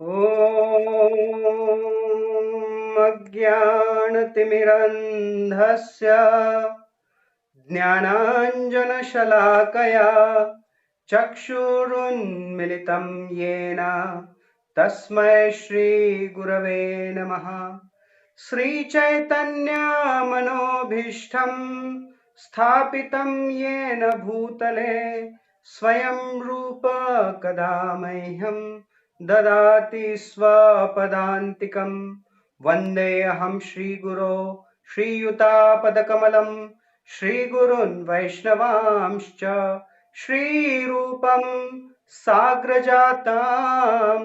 ॐ अज्ञानतिमिरन्धस्य ज्ञानाञ्जनशलाकया चक्षुरुन्मिलितं येन तस्मै श्रीगुरवे नमः। श्रीचैतन्यमनोभीष्टं स्थापितं येन भूतले स्वयं रूप कदा मह्यं ददाति स्वपदान्तिकं। वन्देऽहं श्रीगुरो श्रीयुतापदकमलं श्रीगुरुन् वैष्णवांश्च श्रीरूपं साग्रजातां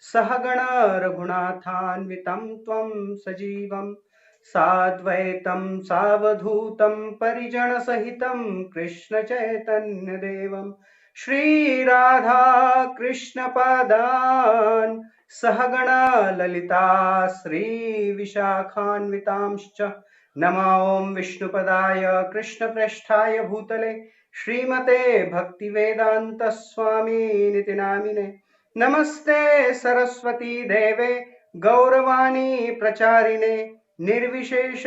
सहगण रघुनाथान्वितं त्वं सजीवं साद्वैतं सावधूतं परिजनसहितं कृष्ण चैतन्य देवं श्रीराधा कृष्ण पादान् सहगण ललिता श्रीविशाखान्वितांश्च नमो विष्णुपदाय कृष्णप्रेष्ठाय भूतले श्रीमते भक्तिवेदांत स्वामी नामिने। नमस्ते सरस्वती देवे गौरवाणी प्रचारिणे निर्विशेष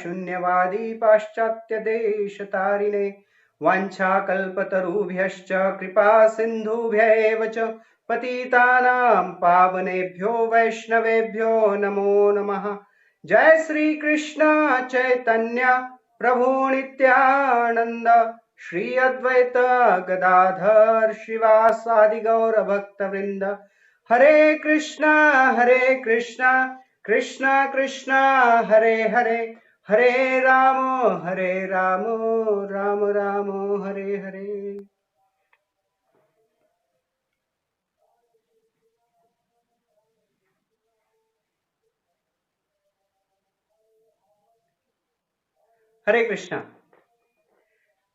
शून्यवादी पाश्चात्य देश तारिणे वाञ्छाकल्पतरुभ्यश्च कृपा सिन्धुभ्यैव च पतितानां पावनेभ्यो वैष्णवेभ्यो नमो नमः। जय श्री कृष्ण चैतन्य प्रभु नित्यानंद श्री अद्वैत गदाधर श्रीवासादि गौर भक्त वृंद। हरे कृष्णा कृष्ण कृष्ण हरे हरे, हरे राम राम राम हरे हरे। हरे कृष्णा।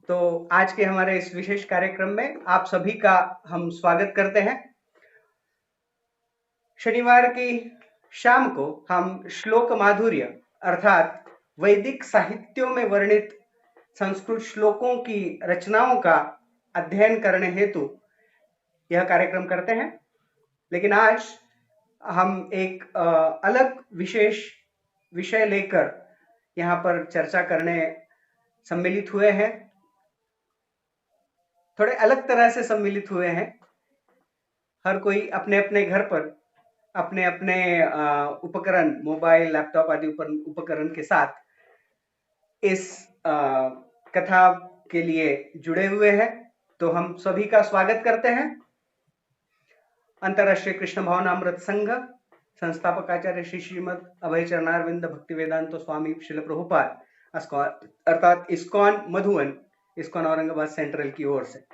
तो आज के हमारे इस विशेष कार्यक्रम में आप सभी का हम स्वागत करते हैं। शनिवार की शाम को हम श्लोक माधुर्य अर्थात वैदिक साहित्यों में वर्णित संस्कृत श्लोकों की रचनाओं का अध्ययन करने हेतु यह कार्यक्रम करते हैं। लेकिन आज हम एक अलग विशेष विषय लेकर यहाँ पर चर्चा करने सम्मिलित हुए हैं। थोड़े अलग तरह से सम्मिलित हुए हैं। हर कोई अपने अपने घर पर अपने अपने उपकरण, मोबाइल, लैपटॉप आदि उपकरण के साथ इस कथा के लिए जुड़े हुए हैं। तो हम सभी का स्वागत करते हैं। अंतरराष्ट्रीय कृष्ण भावनामृत संघ संस्थापक आचार्य श्री श्रीमद अभय चरणारविंद भक्ति वेदांत स्वामी शिल प्रभुपाद अर्थात इस्कॉन मधुवन, इस्कॉन औरंगाबाद सेंट्रल की ओर से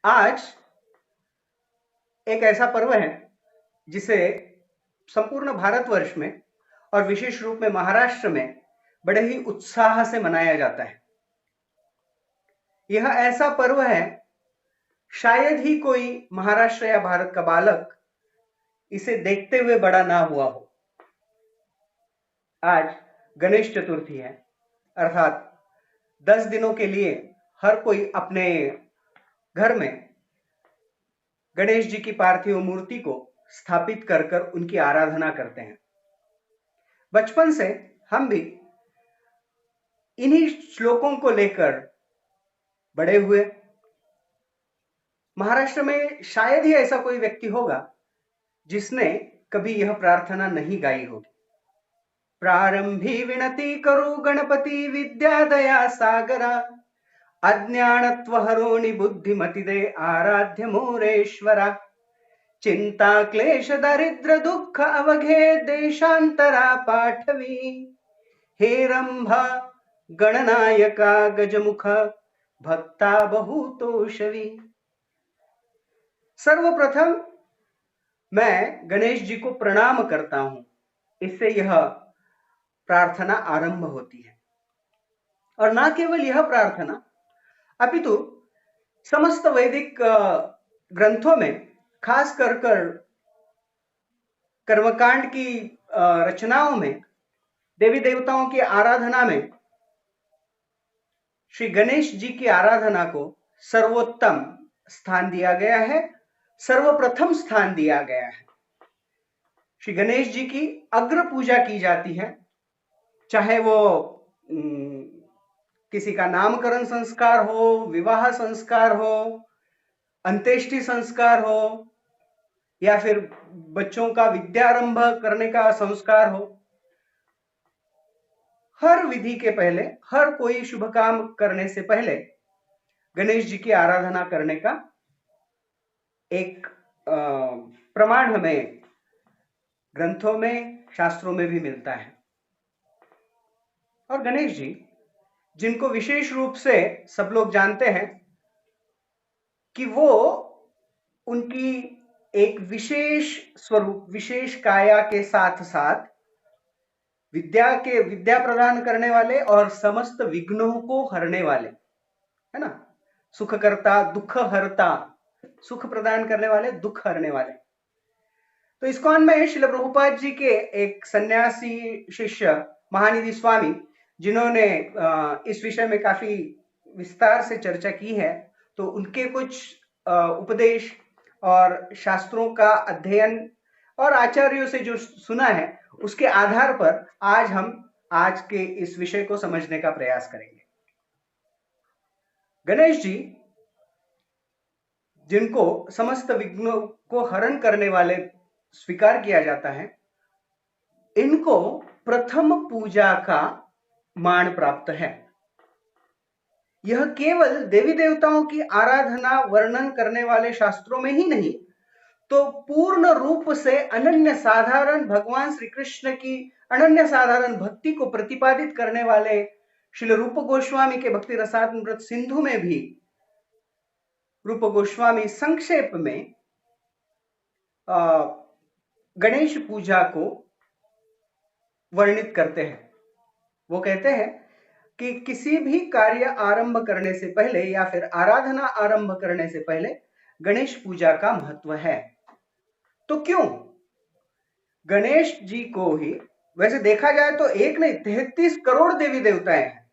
आज एक ऐसा पर्व है जिसे संपूर्ण भारतवर्ष में और विशेष रूप में महाराष्ट्र में बड़े ही उत्साह से मनाया जाता है। यह ऐसा पर्व है, शायद ही कोई महाराष्ट्र या भारत का बालक इसे देखते हुए बड़ा ना हुआ हो। आज गणेश चतुर्थी है, अर्थात 10 दिनों के लिए हर कोई अपने घर में गणेश जी की पार्थिव मूर्ति को स्थापित कर कर उनकी आराधना करते हैं। बचपन से हम भी इन्हीं श्लोकों को लेकर बड़े हुए। महाराष्ट्र में शायद ही ऐसा कोई व्यक्ति होगा जिसने कभी यह प्रार्थना नहीं गाई होगी। प्रारंभी विनती करो गणपति विद्या दया सागरा, अज्ञानत्व हरोणि बुद्धिमति दे आराध्य मोरेश्वरा, चिंता क्लेश दरिद्र दुख अवघे देशांतरा पाठवी, हे रंभा गणनायका गजमुख भक्ता बहुतोषवी। सर्वप्रथम मैं गणेश जी को प्रणाम करता हूं, इससे यह प्रार्थना आरंभ होती है। और ना केवल यह प्रार्थना अपितु समस्त वैदिक ग्रंथों में खास कर कर्मकांड की रचनाओं में देवी देवताओं की आराधना में श्री गणेश जी की आराधना को सर्वोत्तम स्थान दिया गया है। सर्वप्रथम स्थान दिया गया है। श्री गणेश जी की अग्र पूजा की जाती है, चाहे वो किसी का नामकरण संस्कार हो, विवाह संस्कार हो, अंत्येष्टि संस्कार हो, या फिर बच्चों का विद्यारंभ करने का संस्कार हो। हर विधि के पहले, हर कोई शुभ काम करने से पहले गणेश जी की आराधना करने का एक प्रमाण हमें ग्रंथों में, शास्त्रों में भी मिलता है। और गणेश जी, जिनको विशेष रूप से सब लोग जानते हैं कि वो उनकी एक विशेष स्वरूप, विशेष काया के साथ साथ विद्या प्रदान करने वाले और समस्त विघ्नों को हरने वाले, है ना, सुखकर्ता, दुख हरता, सुख प्रदान करने वाले, दुख हरने वाले। तो इस्कॉन में श्रील प्रभुपाद जी के एक सन्यासी शिष्य महानिधि स्वामी, जिन्होंने इस विषय में काफी विस्तार से चर्चा की है, तो उनके कुछ उपदेश और शास्त्रों का अध्ययन और आचार्यों से जो सुना है, उसके आधार पर आज हम आज के इस विषय को समझने का प्रयास करेंगे। गणेश जी, जिनको समस्त विघ्नों को हरण करने वाले स्वीकार किया जाता है, इनको प्रथम पूजा का मान प्राप्त है। यह केवल देवी देवताओं की आराधना वर्णन करने वाले शास्त्रों में ही नहीं, तो पूर्ण रूप से अनन्य साधारण भगवान श्री कृष्ण की अनन्य साधारण भक्ति को प्रतिपादित करने वाले श्रील रूप गोस्वामी के भक्ति रसामृत सिंधु में भी रूप गोस्वामी संक्षेप में गणेश पूजा को वर्णित करते हैं। वो कहते हैं कि किसी भी कार्य आरंभ करने से पहले या फिर आराधना आरंभ करने से पहले गणेश पूजा का महत्व है। तो क्यों? गणेश जी को ही, वैसे देखा जाए तो एक नहीं 33 करोड़ देवी देवताएं हैं,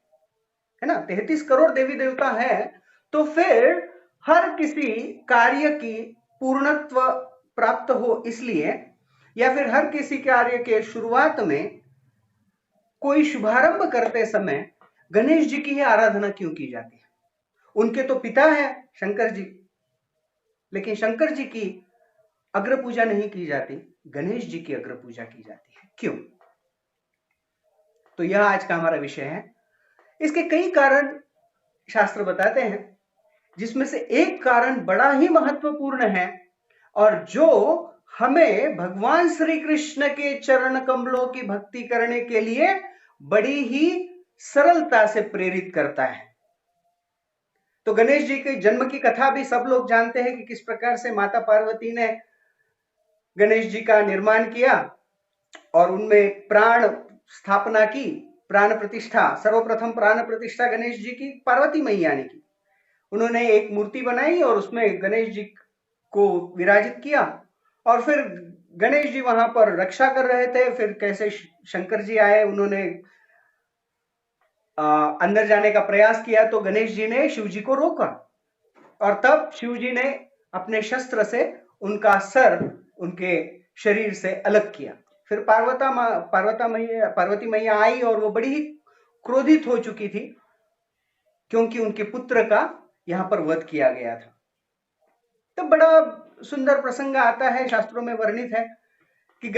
है ना, 33 करोड़ देवी देवता हैं, तो फिर हर किसी कार्य की पूर्णत्व प्राप्त हो इसलिए, या फिर हर किसी कार्य के शुरुआत में कोई शुभारंभ करते समय गणेश जी की ही आराधना क्यों की जाती है? उनके तो पिता है शंकर जी, लेकिन शंकर जी की अग्र पूजा नहीं की जाती, गणेश जी की अग्र पूजा की जाती है। क्यों? तो यह आज का हमारा विषय है। इसके कई कारण शास्त्र बताते हैं, जिसमें से एक कारण बड़ा ही महत्वपूर्ण है और जो हमें भगवान श्री कृष्ण के चरण कमलों की भक्ति करने के लिए बड़ी ही सरलता से प्रेरित करता है। तो गणेश जी के जन्म की कथा भी सब लोग जानते हैं कि किस प्रकार से माता पार्वती ने गणेश जी का निर्माण किया और उनमें प्राण स्थापना की, प्राण प्रतिष्ठा, सर्वप्रथम प्राण प्रतिष्ठा गणेश जी की पार्वती मैया ने की। उन्होंने एक मूर्ति बनाई और उसमें गणेश जी को विराजित किया, और फिर गणेश जी वहां पर रक्षा कर रहे थे। फिर कैसे शंकर जी आए, उन्होंने अंदर जाने का प्रयास किया, तो गणेश जी ने शिव जी को रोका और तब शिव जी ने अपने शस्त्र से उनका सर उनके शरीर से अलग किया। फिर पार्वती मैया आई और वो बड़ी ही क्रोधित हो चुकी थी, क्योंकि उनके पुत्र का यहां पर वध किया गया था। तो बड़ा सुंदर प्रसंग आता है, शास्त्रों में वर्णित है कि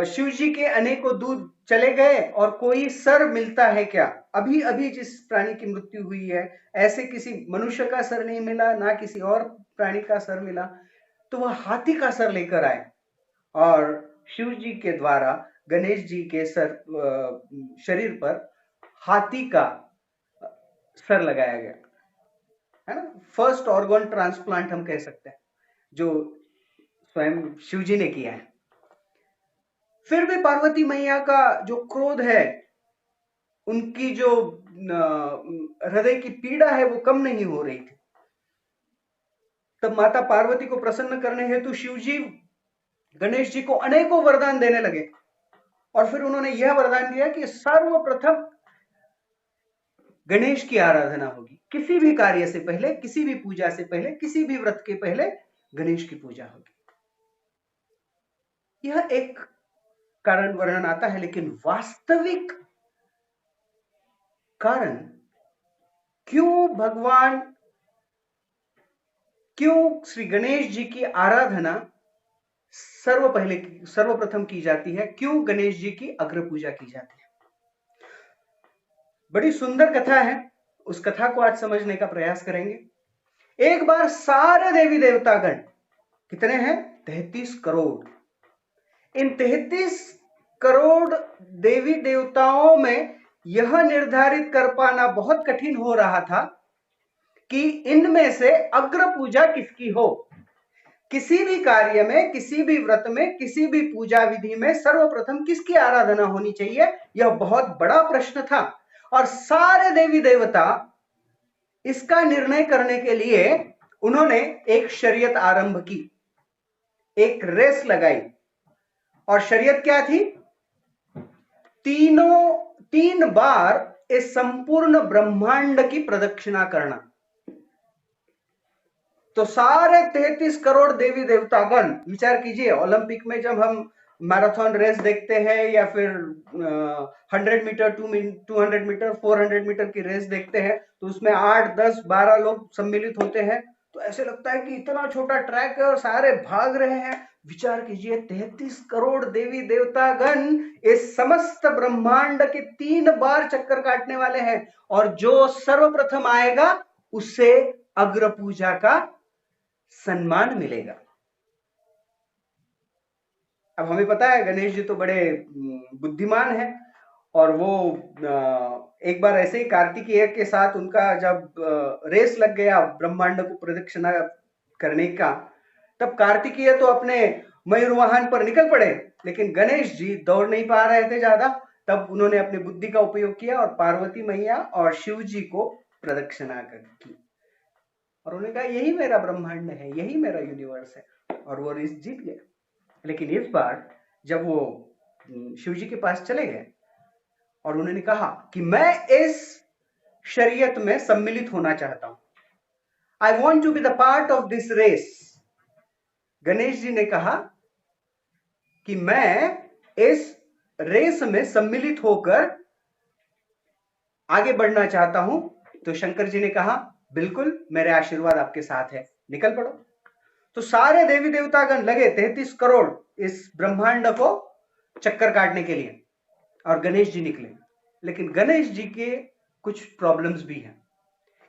शिव जी के अनेकों दूत चले गए और कोई सर मिलता है क्या? अभी अभी जिस प्राणी की मृत्यु हुई है, ऐसे किसी मनुष्य का सर नहीं मिला, ना किसी और प्राणी का सर मिला। तो वह हाथी का सर लेकर आए और शिव जी के द्वारा गणेश जी के शरीर पर हाथी का सर लगाया गया, है ना। फर्स्ट ऑर्गन ट्रांसप्लांट हम कह सकते हैं, जो स्वयं शिव जी ने किया है। फिर भी पार्वती मैया का जो क्रोध है, उनकी जो हृदय की पीड़ा है, वो कम नहीं हो रही थी। तब माता पार्वती को प्रसन्न करने हेतु शिव जी गणेश जी को अनेकों वरदान देने लगे और फिर उन्होंने यह वरदान दिया कि सर्वप्रथम गणेश की आराधना होगी। किसी भी कार्य से पहले, किसी भी पूजा से पहले, किसी भी व्रत के पहले गणेश की पूजा होगी। यह एक कारण वर्णन आता है, लेकिन वास्तविक कारण क्यों श्री गणेश जी की आराधना सर्वप्रथम की जाती है, क्यों गणेश जी की अग्र पूजा की जाती है? बड़ी सुंदर कथा है, उस कथा को आज समझने का प्रयास करेंगे। एक बार सारे देवी देवतागण, कितने हैं? 33 करोड़। इन 33 करोड़ देवी देवताओं में यह निर्धारित कर पाना बहुत कठिन हो रहा था कि इनमें से अग्र पूजा किसकी हो। किसी भी कार्य में, किसी भी व्रत में, किसी भी पूजा विधि में सर्वप्रथम किसकी आराधना होनी चाहिए, यह बहुत बड़ा प्रश्न था। और सारे देवी देवता इसका निर्णय करने के लिए उन्होंने एक शर्यत आरंभ की, एक रेस लगाई। और शर्यत क्या थी? 3 बार इस संपूर्ण ब्रह्मांड की प्रदक्षिणा करना। तो सारे 33 करोड़ देवी देवतागण, विचार कीजिए, ओलंपिक में जब हम मैराथन रेस देखते हैं या फिर 100 मीटर, 200 मीटर, 400 मीटर की रेस देखते हैं, तो उसमें 8, 10, 12 लोग सम्मिलित होते हैं, तो ऐसे लगता है कि इतना छोटा ट्रैक है और सारे भाग रहे हैं। विचार कीजिए, 33 करोड़ देवी देवतागण इस समस्त ब्रह्मांड के 3 बार चक्कर काटने वाले हैं, और जो सर्वप्रथम आएगा उससे अग्र पूजा का सम्मान मिलेगा। अब हमें पता है गणेश जी तो बड़े बुद्धिमान हैं, और वो एक बार ऐसे ही कार्तिकेय के साथ उनका जब रेस लग गया ब्रह्मांड को प्रदक्षिणा करने का, तब कार्तिकेय तो अपने मयूर वाहन पर निकल पड़े, लेकिन गणेश जी दौड़ नहीं पा रहे थे ज्यादा। तब उन्होंने अपनी बुद्धि का उपयोग किया और पार्वती मैया और शिव जी को प्रदक्षिणा की, और उन्होंने कहा यही मेरा ब्रह्मांड है, यही मेरा यूनिवर्स है, और वो रेस जीत गए। लेकिन इस बार जब वो शिव जी के पास चले गए और उन्होंने कहा कि मैं इस शरीयत में सम्मिलित होना चाहता हूं, I want to be the part of this race, Ganesh ji ने कहा कि मैं इस रेस में सम्मिलित होकर आगे बढ़ना चाहता हूं। तो शंकर जी ने कहा बिल्कुल, मेरे आशीर्वाद आपके साथ है, निकल पड़ो। तो सारे देवी देवतागण लगे 33 करोड़ इस ब्रह्मांड को चक्कर काटने के लिए, और गणेश जी निकले। लेकिन गणेश जी के कुछ प्रॉब्लम्स भी हैं।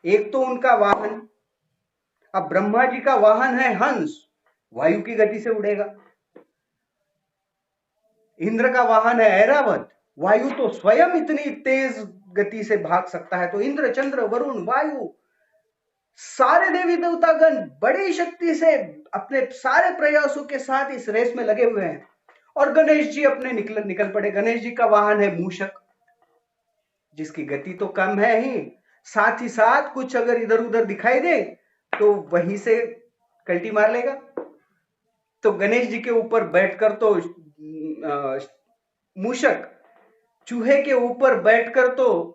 एक तो उनका वाहन, अब ब्रह्मा जी का वाहन है हंस, वायु की गति से उड़ेगा। इंद्र का वाहन है ऐरावत, वायु तो स्वयं इतनी तेज गति से भाग सकता है। तो इंद्र, चंद्र, वरुण, वायु, सारे देवी देवतागण बड़ी शक्ति से अपने सारे प्रयासों के साथ इस रेस में लगे हुए हैं, और गणेश जी अपने निकल पड़े। गणेश जी का वाहन है मूषक, जिसकी गति तो कम है ही, साथ ही साथ कुछ अगर इधर उधर दिखाई दे तो वहीं से कल्टी मार लेगा। तो गणेश जी के ऊपर बैठकर तो मूषक, चूहे के ऊपर बैठकर तो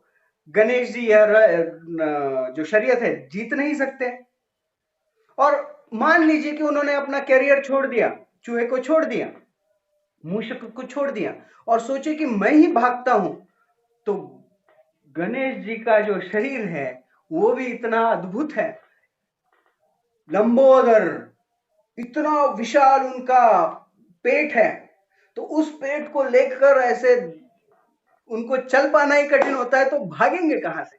गणेश जी जो शरीयत है जीत नहीं सकते। और मान लीजिए कि उन्होंने अपना कैरियर छोड़ दिया, चूहे को छोड़ दिया, मूषक को छोड़ दिया, और सोचे कि मैं ही भागता हूं, तो गणेश जी का जो शरीर है वो भी इतना अद्भुत है, लंबोदर, इतना विशाल उनका पेट है, तो उस पेट को लेकर ऐसे उनको चल पाना ही कठिन होता है, तो भागेंगे कहां से?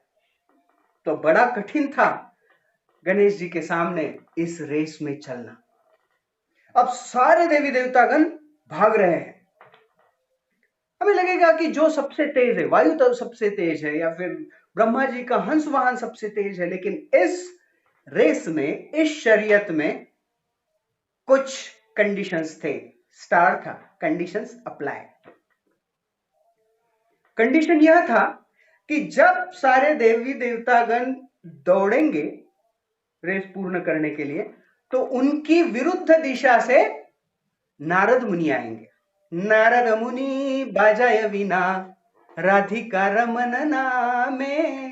तो बड़ा कठिन था गणेश जी के सामने इस रेस में चलना। अब सारे देवी देवतागण भाग रहे हैं। हमें लगेगा कि जो सबसे तेज है, वायु तो सबसे तेज है, या फिर ब्रह्मा जी का हंस वाहन सबसे तेज है, लेकिन इस रेस में, इस शरीयत में कुछ कंडीशंस थे, स्टार था, कंडीशंस अप्लाई। कंडीशन यह था कि जब सारे देवी देवतागण दौड़ेंगे रेस पूर्ण करने के लिए, तो उनकी विरुद्ध दिशा से नारद मुनि आएंगे। नारद मुनि बाजाय वीणा, राधिका रमन नामे।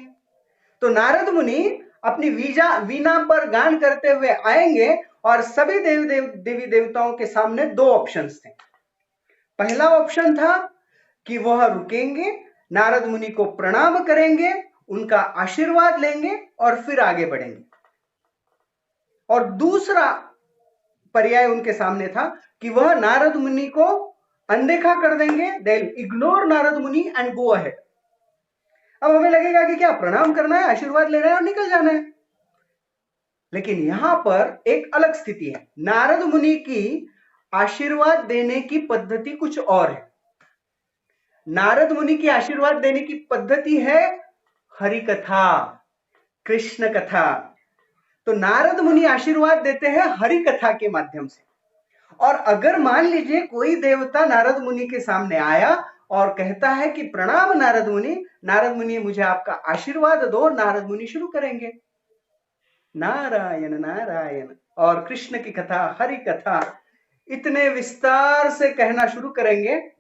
तो नारद मुनि अपनी वीणा पर गान करते हुए आएंगे, और सभी देवी देवताओं के सामने दो ऑप्शंस थे। पहला ऑप्शन था कि वह रुकेंगे, नारद मुनि को प्रणाम करेंगे, उनका आशीर्वाद लेंगे और फिर आगे बढ़ेंगे। और दूसरा पर्याय उनके सामने था कि वह नारद मुनि को अनदेखा कर देंगे, दे इग्नोर नारद मुनि एंड गो अहेड। अब हमें लगेगा कि क्या प्रणाम करना है, आशीर्वाद लेना है और निकल जाना है। लेकिन यहां पर एक अलग स्थिति है। नारद मुनि की आशीर्वाद देने की पद्धति कुछ और है। नारद मुनि की आशीर्वाद देने की पद्धति है हरि कथा, कृष्ण कथा। तो नारद मुनि आशीर्वाद देते हैं हरि कथा के माध्यम से। और अगर मान लीजिए कोई देवता नारद मुनि के सामने आया और कहता है कि प्रणाम नारद मुनि मुझे आपका आशीर्वाद दो, नारद मुनि शुरू करेंगे नारायण नारायण और कृष्ण की कथा, हरि कथा इतने विस्तार से कहना शुरू करेंगे।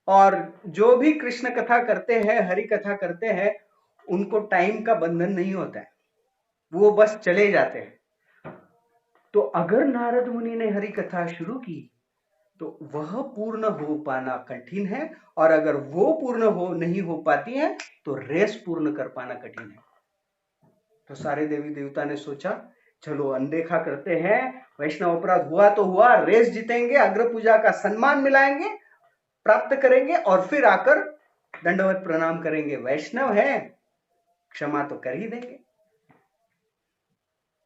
और जो भी कृष्ण कथा करते हैं, हरि कथा करते हैं, उनको टाइम का बंधन नहीं होता है, वो बस चले जाते हैं। तो अगर नारद मुनि ने हरि कथा शुरू की तो वह पूर्ण हो पाना कठिन है, और अगर वो पूर्ण नहीं हो पाती है तो रेस पूर्ण कर पाना कठिन है। तो सारे देवी देवता ने सोचा चलो अनदेखा करते हैं, वैष्णव अपराध हुआ तो हुआ, रेस जीतेंगे, अग्र पूजा का सम्मान मिलाएंगे, प्राप्त करेंगे और फिर आकर दंडवत प्रणाम करेंगे। वैष्णव है, क्षमा तो कर ही देंगे।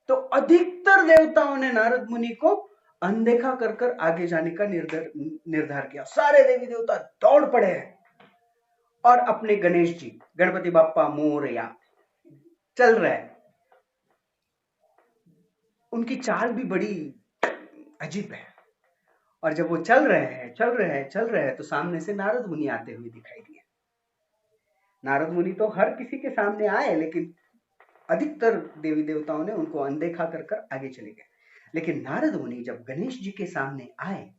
तो अधिकतर देवताओं ने नारद मुनि को अनदेखा कर कर आगे जाने का निर्धार किया। सारे देवी देवता दौड़ पड़े हैं और अपने गणेश जी, गणपति बाप्पा मोरया चल रहे हैं। उनकी चाल भी बड़ी अजीब है। और जब वो चल रहे हैं तो सामने से नारद मुनि आते हुए दिखाई दिए। नारद मुनि तो हर किसी के सामने आए, लेकिन अधिकतर देवी देवताओं ने उनको अनदेखा कर कर आगे चले गए। लेकिन नारद मुनि जब गणेश जी के सामने आए,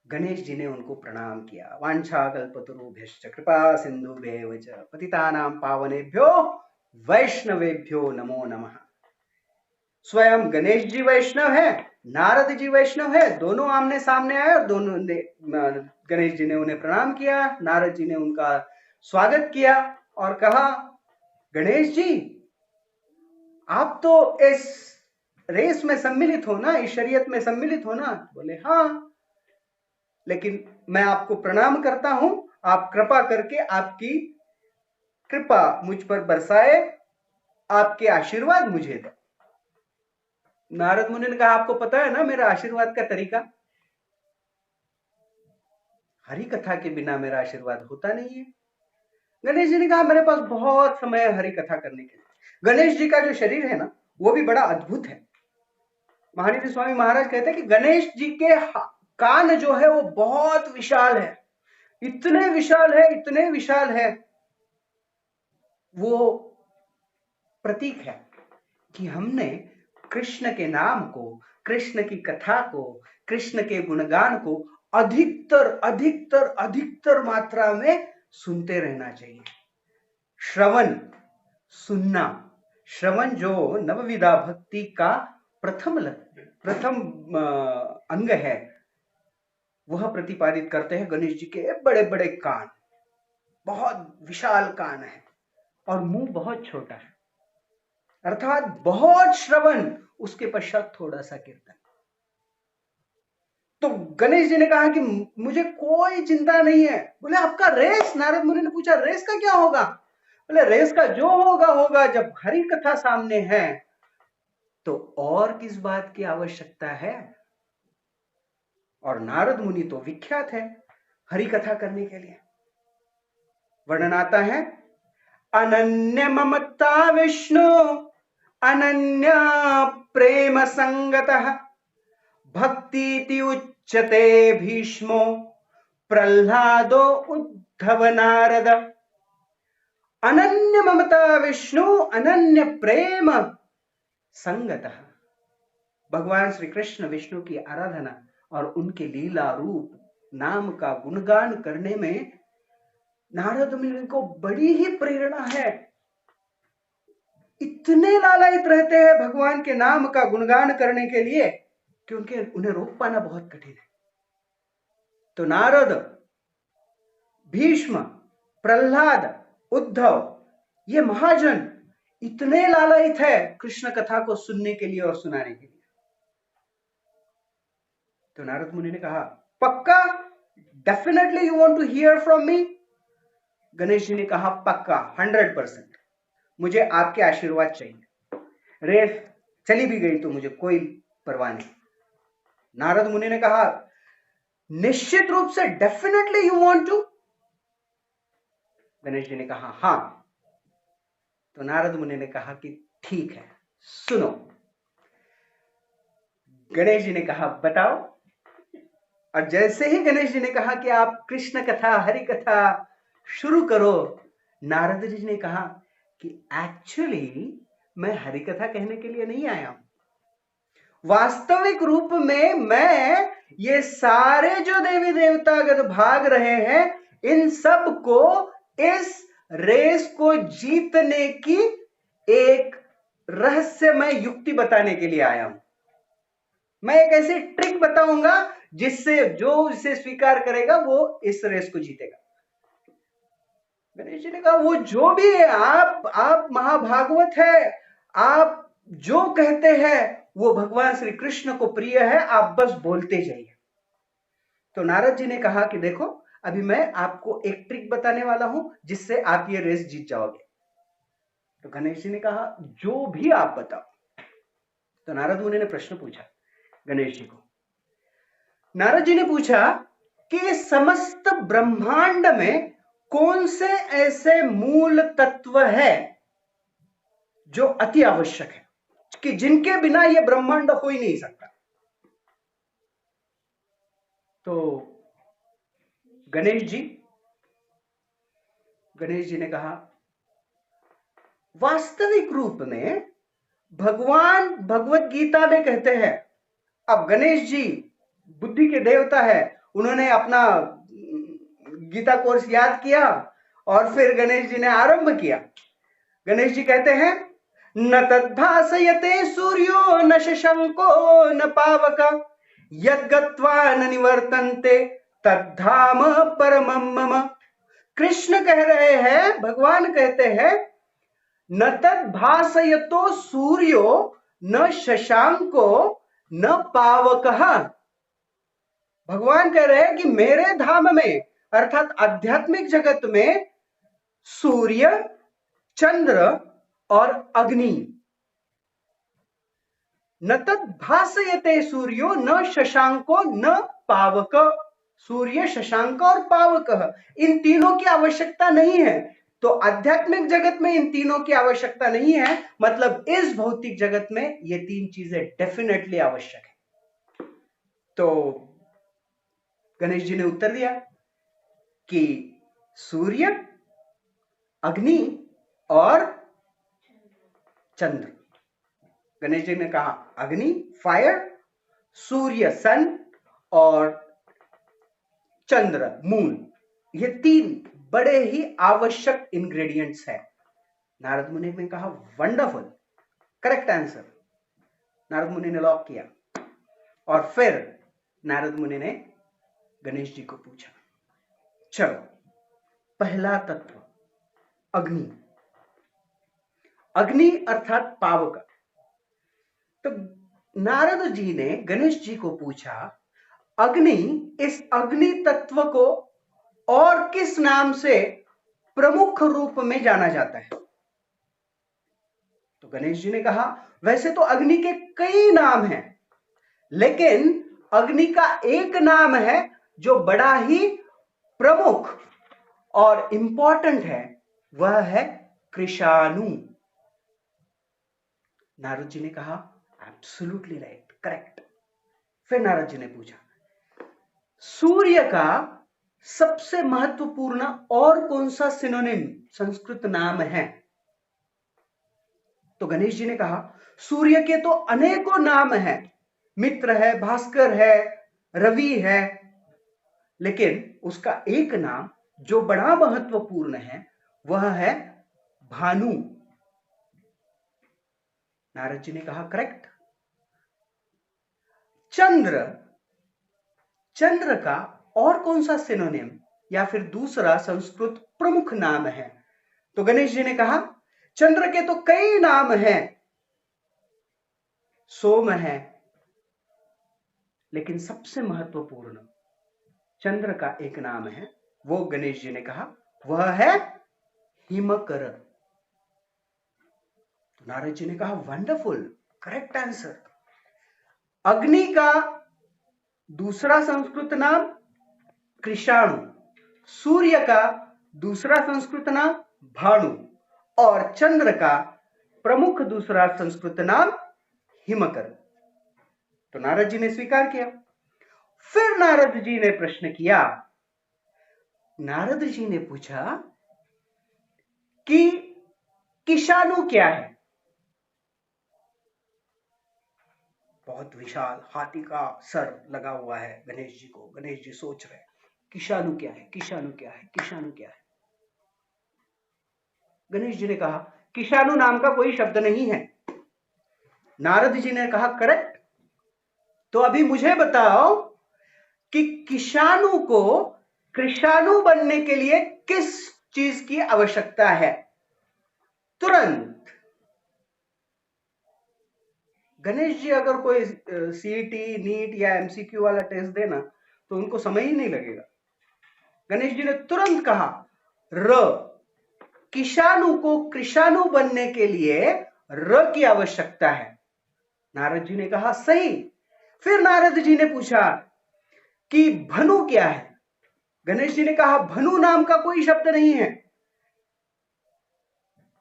गणेश जी ने उनको प्रणाम किया। वांछा कल्पतरुभ्यश्च कृपा सिंधुभ्येव च पतितानां पावनेभ्यो वैष्णवेभ्यो नमो नमः। स्वयं गणेश जी वैष्णव है, नारद जी वैष्णव है, दोनों आमने सामने आए और दोनों ने, गणेश जी ने उन्हें प्रणाम किया, नारद जी ने उनका स्वागत किया और कहा गणेश जी आप तो इस रेस में सम्मिलित हो ना, इस शरीयत में सम्मिलित हो ना? बोले हाँ, लेकिन मैं आपको प्रणाम करता हूं, आप कृपा करके आपकी कृपा मुझ पर बरसाए, आपके आशीर्वाद मुझे दे। नारद मुनि ने कहा आपको पता है ना मेरा आशीर्वाद का तरीका? हरि कथा के बिना मेरा आशीर्वाद होता नहीं है। गणेश जी ने कहा मेरे पास बहुत समय है हरि कथा करने के लिए। गणेश जी का जो शरीर है ना वो भी बड़ा अद्भुत है। महानीति स्वामी महाराज कहते हैं कि गणेश जी के कान जो है वो बहुत विशाल है, इतने विशाल है, वो प्रतीक है कि हमने कृष्ण के नाम को, कृष्ण की कथा को, कृष्ण के गुणगान को अधिकतर मात्रा में सुनते रहना चाहिए। श्रवण, सुनना, श्रवण जो नवविधा भक्ति का प्रथम अंग है, वह प्रतिपादित करते हैं। गणेश जी के बड़े बड़े कान, बहुत विशाल कान है और मुंह बहुत छोटा है, अर्थात बहुत श्रवण, उसके पश्चात थोड़ा सा कीर्तन। तो गणेश जी ने कहा कि मुझे कोई चिंता नहीं है। बोले आपका रेस? नारद मुनि ने पूछा रेस का क्या होगा? बोले रेस का जो होगा, जब हरि कथा सामने है तो और किस बात की आवश्यकता है। और नारद मुनि तो विख्यात है हरि कथा करने के लिए। वर्णन आता है अनन्य ममता विष्णु अनन्य प्रेम संगतः भक्ति उच्यते भीष्मो प्रह्लादो उद्धव नारद। अनन्य ममता विष्णु अनन्य प्रेम संगतः, भगवान श्री कृष्ण विष्णु की आराधना और उनके लीला रूप नाम का गुणगान करने में नारद मुनि को बड़ी ही प्रेरणा है। इतने लालायित रहते हैं भगवान के नाम का गुणगान करने के लिए कि उन्हें रोक पाना बहुत कठिन है। तो नारद, भीष्म, प्रहलाद, उद्धव, ये महाजन इतने लालायित है कृष्ण कथा को सुनने के लिए और सुनाने के लिए। तो नारद मुनि ने कहा, पक्का, definitely you want to hear from me? Ganesh ji ने कहा, पक्का, 100%, मुझे आपके आशीर्वाद चाहिए। रेस चली भी गई तो मुझे कोई परवाह नहीं। नारद मुनि ने कहा, निश्चित रूप से, definitely you want to? Ganesh ji ने कहा, हां। तो नारद मुनि ने कहा कि ठीक है, सुनो। गणेश जी ने कहा, बताओ। और जैसे ही गणेश जी ने कहा कि आप कृष्ण कथा, हरि कथा शुरू करो, नारद जी ने कहा कि एक्चुअली मैं हरि कथा कहने के लिए नहीं आया हूं। वास्तविक रूप में मैं ये सारे जो देवी देवतागण भाग रहे हैं, इन सब को इस रेस को जीतने की एक रहस्यमय युक्ति बताने के लिए आया हूं। मैं एक ऐसी ट्रिक बताऊंगा जिससे जो इसे स्वीकार करेगा वो इस रेस को जीतेगा। गणेश जी ने कहा, वो जो भी है, आप महाभागवत है, आप जो कहते हैं वो भगवान श्री कृष्ण को प्रिय है, आप बस बोलते जाइए। तो नारद जी ने कहा कि देखो, अभी मैं आपको एक ट्रिक बताने वाला हूं जिससे आप ये रेस जीत जाओगे। तो गणेश जी ने कहा, जो भी आप बताओ। तो नारद मुनि ने प्रश्न पूछा गणेश जी को। नारद जी ने पूछा कि समस्त ब्रह्मांड में कौन से ऐसे मूल तत्व है जो अति आवश्यक है, कि जिनके बिना यह ब्रह्मांड हो ही नहीं सकता। तो गणेश जी ने कहा, वास्तविक रूप में भगवान भगवत गीता में कहते हैं। अब गणेश जी बुद्धि के देवता है, उन्होंने अपना गीता कोर्स याद किया और फिर गणेश जी ने आरंभ किया। गणेश जी कहते हैं, न तद्भासयते सूर्यो न शशंको न पावक यद्गत्वा न निवर्तन्ते तद्धाम परमं मम। कृष्ण कह रहे हैं, भगवान कहते हैं, न तद्भासयतो सूर्यो न शशांको न पावकः। भगवान कह रहे हैं कि मेरे धाम में, अर्थात आध्यात्मिक जगत में, सूर्य, चंद्र और अग्नि, न तद्भासयते सूर्यो न शशांको न पावक। सूर्य, शशांक और पावक, इन तीनों की आवश्यकता नहीं है। तो आध्यात्मिक जगत में इन तीनों की आवश्यकता नहीं है, मतलब इस भौतिक जगत में ये तीन चीजें डेफिनेटली आवश्यक है। तो गणेश जी ने उत्तर दिया कि सूर्य, अग्नि और चंद्र। गणेश जी ने कहा, अग्नि फायर, सूर्य सन और चंद्र मून, ये तीन बड़े ही आवश्यक इंग्रेडिएंट्स हैं। नारद मुनि ने कहा, वंडरफुल, करेक्ट आंसर। नारद मुनि ने लॉक किया और फिर नारद मुनि ने गणेश जी को पूछा, चलो, पहला तत्व अग्नि। अग्नि अर्थात पावक। तो नारद जी ने गणेश जी को पूछा, अग्नि, इस अग्नि तत्व को और किस नाम से प्रमुख रूप में जाना जाता है? तो गणेश जी ने कहा, वैसे तो अग्नि के कई नाम हैं, लेकिन अग्नि का एक नाम है जो बड़ा ही प्रमुख और इंपॉर्टेंट है, वह है कृशानु। नारद जी ने कहा, एब्सोल्युटली राइट, करेक्ट। फिर नारद जी ने पूछा, सूर्य का सबसे महत्वपूर्ण और कौन सा सिनोनिम, संस्कृत नाम है? तो गणेश जी ने कहा, सूर्य के तो अनेकों नाम हैं, मित्र है, भास्कर है, रवि है, लेकिन उसका एक नाम जो बड़ा महत्वपूर्ण है वह है भानु। नारद जी ने कहा करेक्ट। चंद्र, चंद्र का और कौन सा सिनोनिम या फिर दूसरा संस्कृत प्रमुख नाम है? तो गणेश जी ने कहा चंद्र के तो कई नाम हैं, सोम है, लेकिन सबसे महत्वपूर्ण चंद्र का एक नाम है, वो गणेश जी ने कहा वह है हिमकर। तो नारद जी ने कहा वंडरफुल, करेक्ट आंसर। अग्नि का दूसरा संस्कृत नाम कृषाणु, सूर्य का दूसरा संस्कृत नाम भानु और चंद्र का प्रमुख दूसरा संस्कृत नाम हिमकर। तो नारद जी ने स्वीकार किया। फिर नारद जी ने प्रश्न किया, नारद जी ने पूछा कि किशानु क्या है? बहुत विशाल हाथी का सर लगा हुआ है गणेश जी को। गणेश जी सोच रहे किशानु क्या है, किशानु क्या है, किशानु क्या है? गणेश जी ने कहा किशानु नाम का कोई शब्द नहीं है। नारद जी ने कहा करेक्ट। तो अभी मुझे बताओ कि किशानु को कृषाणु बनने के लिए किस चीज की आवश्यकता है? तुरंत गणेश जी अगर कोई सीईटी, नीट या एमसीक्यू वाला टेस्ट देना तो उनको समय ही नहीं लगेगा। गणेश जी ने तुरंत कहा र, किशानु को कृषाणु बनने के लिए र की आवश्यकता है। नारद जी ने कहा सही। फिर नारद जी ने पूछा कि भनु क्या है? गणेश जी ने कहा भनु नाम का कोई शब्द नहीं है।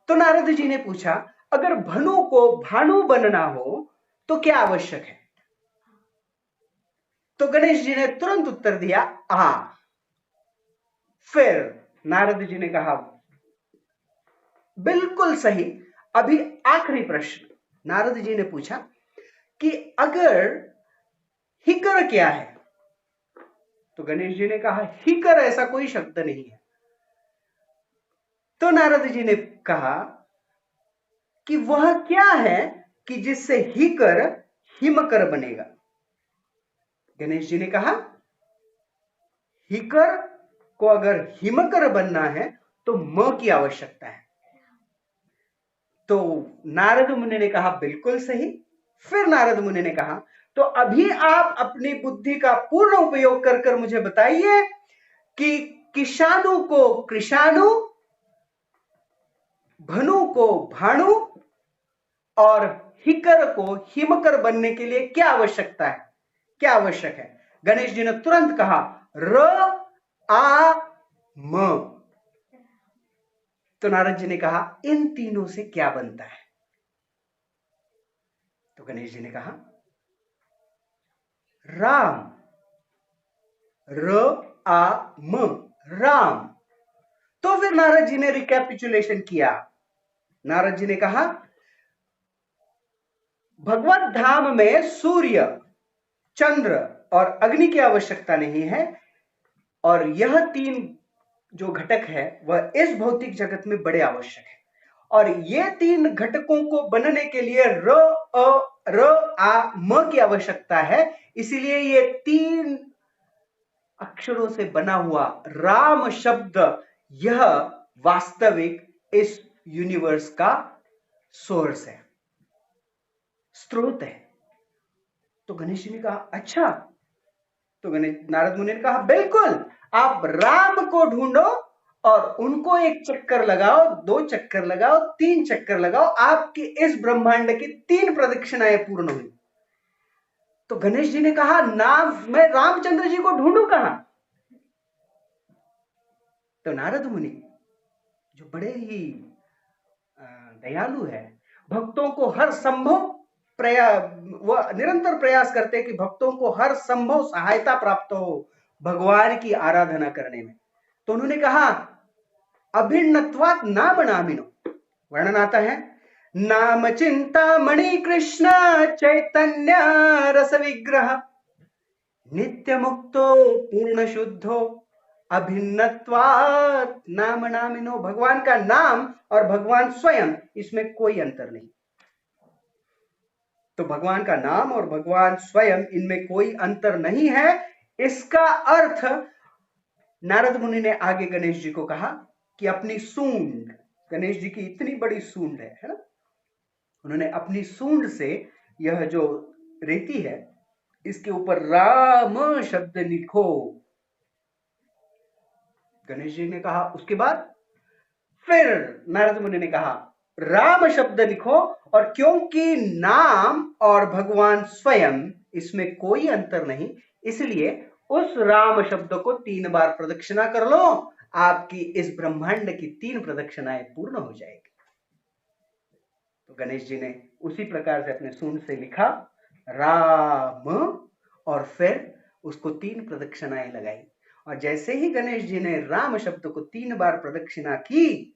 तो नारद जी ने पूछा अगर भनु को भानु बनना हो तो क्या आवश्यक है? तो गणेश जी ने तुरंत उत्तर दिया आ। फिर नारद जी ने कहा बिल्कुल सही। अभी आखिरी प्रश्न नारद जी ने पूछा कि अगर हिकर क्या है? तो गणेश जी ने कहा हिकर ऐसा कोई शब्द नहीं है। तो नारद जी ने कहा कि वह क्या है कि जिससे हिकर हिमकर बनेगा? गणेश जी ने कहा हिकर को अगर हिमकर बनना है तो म की आवश्यकता है। तो नारद मुनि ने कहा बिल्कुल सही। फिर नारद मुनि ने कहा तो अभी आप अपनी बुद्धि का पूर्ण उपयोग कर कर मुझे बताइए कि किशानु को कृषाणु, भनु को भानु और हिकर को हिमकर बनने के लिए क्या आवश्यकता है, क्या आवश्यक है? गणेश जी ने तुरंत कहा र आ म। तो नारद जी ने कहा इन तीनों से क्या बनता है? तो गणेश जी ने कहा राम, र आ म, राम। तो फिर नारद जी ने रिकैपिचुलेशन किया। नारद जी ने कहा भगवत धाम में सूर्य, चंद्र और अग्नि की आवश्यकता नहीं है और यह तीन जो घटक है वह इस भौतिक जगत में बड़े आवश्यक है और ये तीन घटकों को बनने के लिए र आ म की आवश्यकता है। इसीलिए ये तीन अक्षरों से बना हुआ राम शब्द यह वास्तविक इस यूनिवर्स का सोर्स है, स्रोत है। तो गणेश जी ने कहा अच्छा। तो नारद मुनि ने कहा बिल्कुल, आप राम को ढूंढो और उनको एक चक्कर लगाओ, दो चक्कर लगाओ, तीन चक्कर लगाओ, आपकी इस ब्रह्मांड की तीन प्रदक्षिणाएं पूर्ण हुई। तो गणेश जी ने कहा नाम मैं रामचंद्र जी को ढूंढूं कहां? तो नारद मुनि जो बड़े ही दयालु है, भक्तों को हर संभव वह निरंतर प्रयास करते हैं कि भक्तों को हर संभव सहायता प्राप्त हो भगवान की आराधना करने में। तो उन्होंने कहा अभिन्नत्वात् नाम नामिनो, वर्णन आता है नाम चिंता मणि कृष्ण चैतन्य रस विग्रह नित्य मुक्तो पूर्ण शुद्धो अभिन्नत्वात् नाम नामिनो। भगवान का नाम और भगवान स्वयं, इसमें कोई अंतर नहीं। तो भगवान का नाम और भगवान स्वयं, इनमें कोई अंतर नहीं है। इसका अर्थ नारद मुनि ने आगे गणेश जी को कहा कि अपनी सूंड, गणेश जी की इतनी बड़ी सूंड है ना, उन्होंने अपनी सूंड से यह जो रेती है इसके ऊपर राम शब्द लिखो। गणेश जी ने कहा, उसके बाद फिर नारद मुनि ने कहा राम शब्द लिखो, और क्योंकि नाम और भगवान स्वयं इसमें कोई अंतर नहीं, इसलिए उस राम शब्द को 3 बार प्रदक्षिणा कर लो, आपकी इस ब्रह्मांड की 3 प्रदक्षिणाएं पूर्ण हो जाएगी। तो गणेश जी ने उसी प्रकार से अपने सूंड से लिखा राम, और फिर उसको 3 प्रदक्षिणाएं लगाई। और जैसे ही गणेश जी ने राम शब्द को 3 बार प्रदक्षिणा की,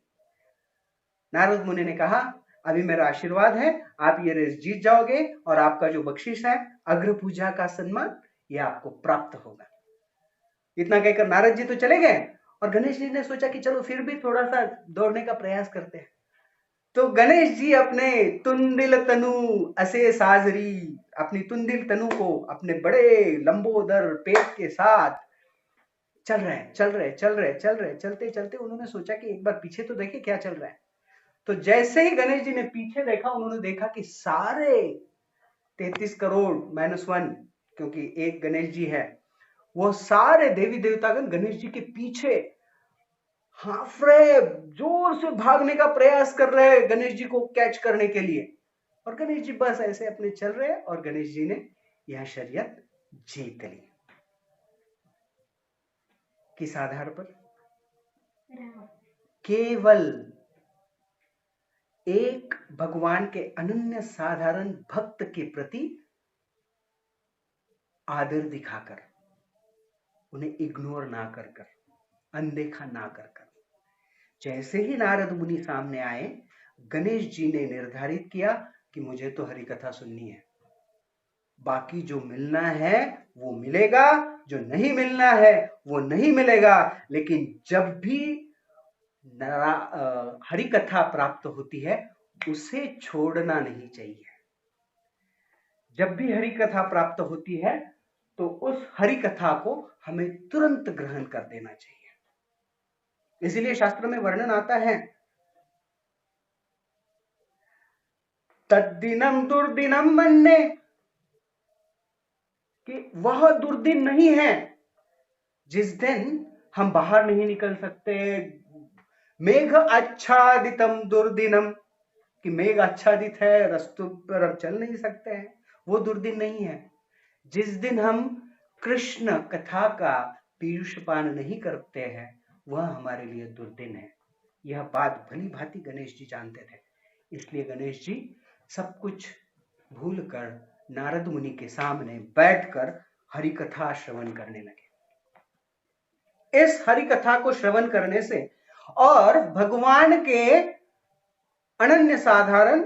नारद मुनि ने कहा अभी मेरा आशीर्वाद है, आप ये रेस जीत जाओगे और आपका जो बख्शिश है अग्र पूजा का सम्मान, ये आपको प्राप्त होगा। इतना कहकर नारद जी तो चले गए, और गणेश जी ने सोचा कि चलो फिर भी थोड़ा सा दौड़ने का प्रयास करते हैं। तो गणेश जी अपने तुंदिल तनु असे साजरी, अपनी तुंदिल तनु को अपने बड़े लंबोदर पेट के साथ चल रहे, चलते चलते उन्होंने सोचा कि एक बार पीछे तो देखे क्या चल रहा है। तो जैसे ही गणेश जी ने पीछे देखा, उन्होंने देखा कि सारे 33 करोड़ -1, क्योंकि एक गणेश जी है, वो सारे देवी देवतागण गणेश जी के पीछे हाफ रहे, जोर से भागने का प्रयास कर रहे गणेश जी को कैच करने के लिए, और गणेश जी बस ऐसे अपने चल रहे, और गणेश जी ने यह शर्यत जीत ली। किस आधार पर? केवल एक भगवान के अनन्य साधारण भक्त के प्रति आदर दिखाकर, उन्हें इग्नोर ना कर कर, अनदेखा ना कर कर। जैसे ही नारद मुनि सामने आए, गणेश जी ने निर्धारित किया कि मुझे तो हरि कथा सुननी है, बाकी जो मिलना है वो मिलेगा, जो नहीं मिलना है वो नहीं मिलेगा, लेकिन जब भी हरि कथा प्राप्त होती है उसे छोड़ना नहीं चाहिए। जब भी हरि कथा प्राप्त होती है तो उस हरि कथा को हमें तुरंत ग्रहण कर देना चाहिए। इसीलिए शास्त्र में वर्णन आता है, तद्दिनम दुर्दिनम मन्ने, कि वह दुर्दिन नहीं है जिस दिन हम बाहर नहीं निकल सकते। मेघ आच्छादितम दुर्दिनम, कि मेघ आच्छादित है, रस्तों पर हम चल नहीं सकते हैं, वो दुर्दिन नहीं है। जिस दिन हम कृष्ण कथा का पीयूषपान नहीं करते हैं, वह हमारे लिए दुर्दिन है। यह बात भली भांति गणेश जी जानते थे, इसलिए गणेश जी सब कुछ भूलकर नारद मुनि के सामने बैठकर हरि कथा श्रवण करने लगे। इस हरि कथा को श्रवण करने से और भगवान के अनन्य साधारण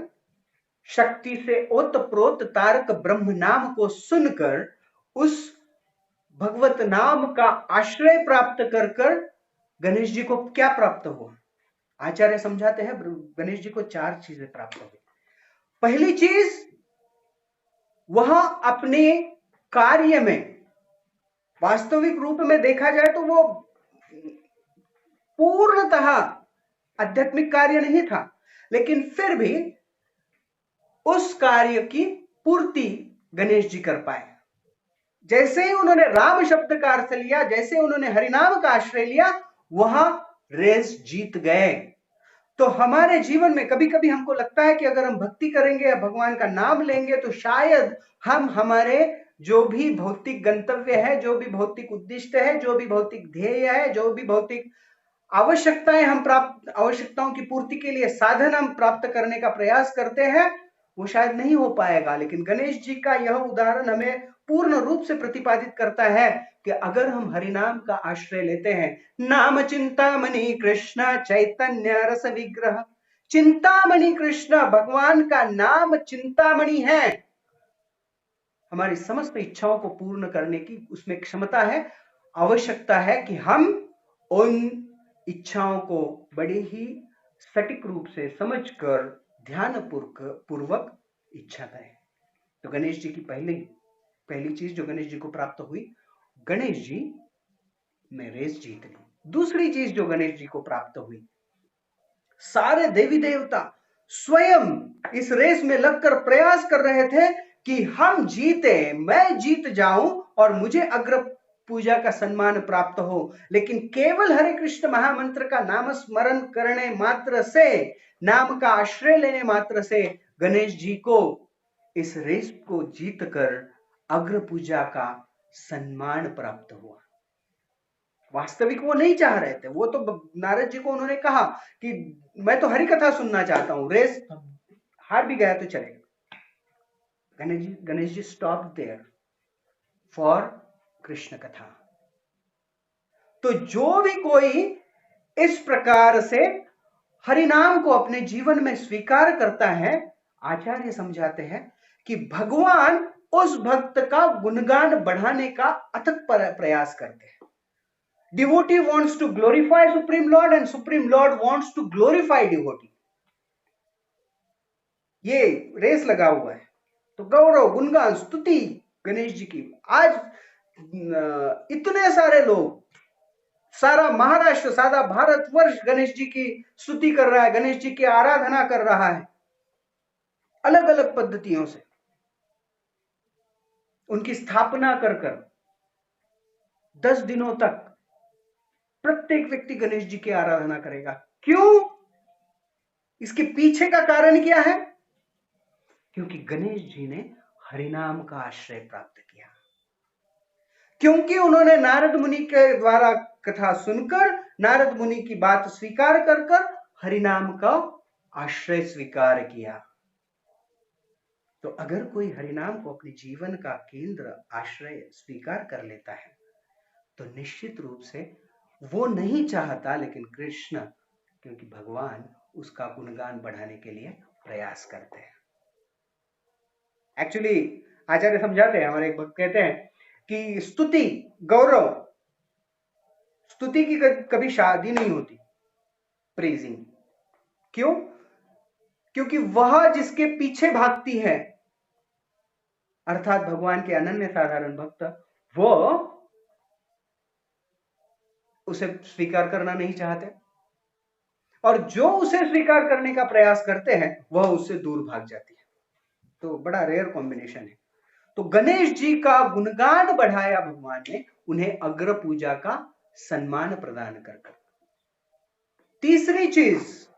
शक्ति से ओतप्रोत तारक ब्रह्म नाम को सुनकर, उस भगवत नाम का आश्रय प्राप्त कर कर गणेश जी को क्या प्राप्त हुआ? आचार्य समझाते हैं गणेश जी को 4 चीजें प्राप्त हुई। पहली चीज, वह अपने कार्य में, वास्तविक रूप में देखा जाए तो वो पूर्णतः आध्यात्मिक कार्य नहीं था, लेकिन फिर भी उस कार्य की पूर्ति गणेश जी कर पाए। जैसे ही उन्होंने राम शब्द का अर्थ लिया, जैसे उन्होंने हरिनाम का आश्रय लिया, वहां रेस जीत गए। तो हमारे जीवन में कभी कभी हमको लगता है कि अगर हम भक्ति करेंगे या भगवान का नाम लेंगे तो शायद हम हमारे जो भी भौतिक गंतव्य है, जो भी भौतिक उद्दिष्ट है, जो भी भौतिक ध्येय है, जो भी भौतिक आवश्यकताएं हम आवश्यकताओं की पूर्ति के लिए साधन हम प्राप्त करने का प्रयास करते हैं, वो शायद नहीं हो पाएगा। लेकिन गणेश जी का यह उदाहरण हमें पूर्ण रूप से प्रतिपादित करता है कि अगर हम हरिनाम का आश्रय लेते हैं, नाम चिंतामणि कृष्ण चैतन्य रस विग्रह, चिंतामणि कृष्ण, भगवान का नाम चिंतामणि है, हमारी समस्त इच्छाओं को पूर्ण करने की उसमें क्षमता है। आवश्यकता है कि हम उन इच्छाओं को बड़े ही सटीक रूप से समझकर ध्यान पूर्वक इच्छा करें। तो गणेश जी की पहली चीज जो गणेश जी को प्राप्त हुई, गणेश जी ने रेस जीत ली। दूसरी चीज जो गणेश जी को प्राप्त हुई, सारे देवी देवता स्वयं इस रेस में लगकर प्रयास कर रहे थे कि हम जीते, मैं जीत जाऊं और मुझे अग्र पूजा का सम्मान प्राप्त हो। लेकिन केवल हरे कृष्ण महामंत्र का नाम स्मरण करने मात्र से, नाम का आश्रय लेने मात्र से गणेश जी को इस रेस को जीतकर अग्र पूजा का सम्मान प्राप्त हुआ। वास्तविक वो नहीं चाह रहे थे, वो तो नारद जी को उन्होंने कहा कि मैं तो हरि कथा सुनना चाहता हूं, रेस हार भी गया तो चलेगा। Ganesh ji stop there for Krishna कथा। तो जो भी कोई इस प्रकार से हरि नाम को अपने जीवन में स्वीकार करता है, आचार्य समझाते हैं कि भगवान उस भक्त का गुणगान बढ़ाने का अथक प्रयास करते हैं। Devotee wants to glorify Supreme Lord and Supreme Lord wants to glorify devotee. ये रेस लगा हुआ है। तो गौरव, गुणगान, स्तुति गणेश जी की। आज इतने सारे लोग, सारा महाराष्ट्र, सारा भारतवर्ष गणेश जी की स्तुति कर रहा है, गणेश जी की आराधना कर रहा है अलग अलग पद्धतियों से। उनकी स्थापना कर 10 दिनों तक प्रत्येक व्यक्ति गणेश जी की आराधना करेगा। क्यों? इसके पीछे का कारण क्या है? क्योंकि गणेश जी ने हरिनाम का आश्रय प्राप्त किया, क्योंकि उन्होंने नारद मुनि के द्वारा कथा सुनकर, नारद मुनि की बात स्वीकार कर हरिनाम का आश्रय स्वीकार किया। तो अगर कोई हरिनाम को अपने जीवन का केंद्र, आश्रय स्वीकार कर लेता है, तो निश्चित रूप से वो नहीं चाहता, लेकिन कृष्ण, क्योंकि भगवान उसका गुणगान बढ़ाने के लिए प्रयास करते हैं। एक्चुअली आचार्य समझाते हैं, हमारे एक भक्त कहते हैं कि स्तुति, गौरव, स्तुति की कभी शादी नहीं होती, प्रेजिंग। क्यों? क्योंकि वह जिसके पीछे भागती है, अर्थात भगवान के अनन्य साधारण भक्त, वो उसे स्वीकार करना नहीं चाहते, और जो उसे स्वीकार करने का प्रयास करते हैं वह उससे दूर भाग जाती है। तो बड़ा रेयर कॉम्बिनेशन है। तो गणेश जी का गुणगान बढ़ाया भगवान ने, उन्हें अग्र पूजा का सम्मान प्रदान कर। तीसरी चीज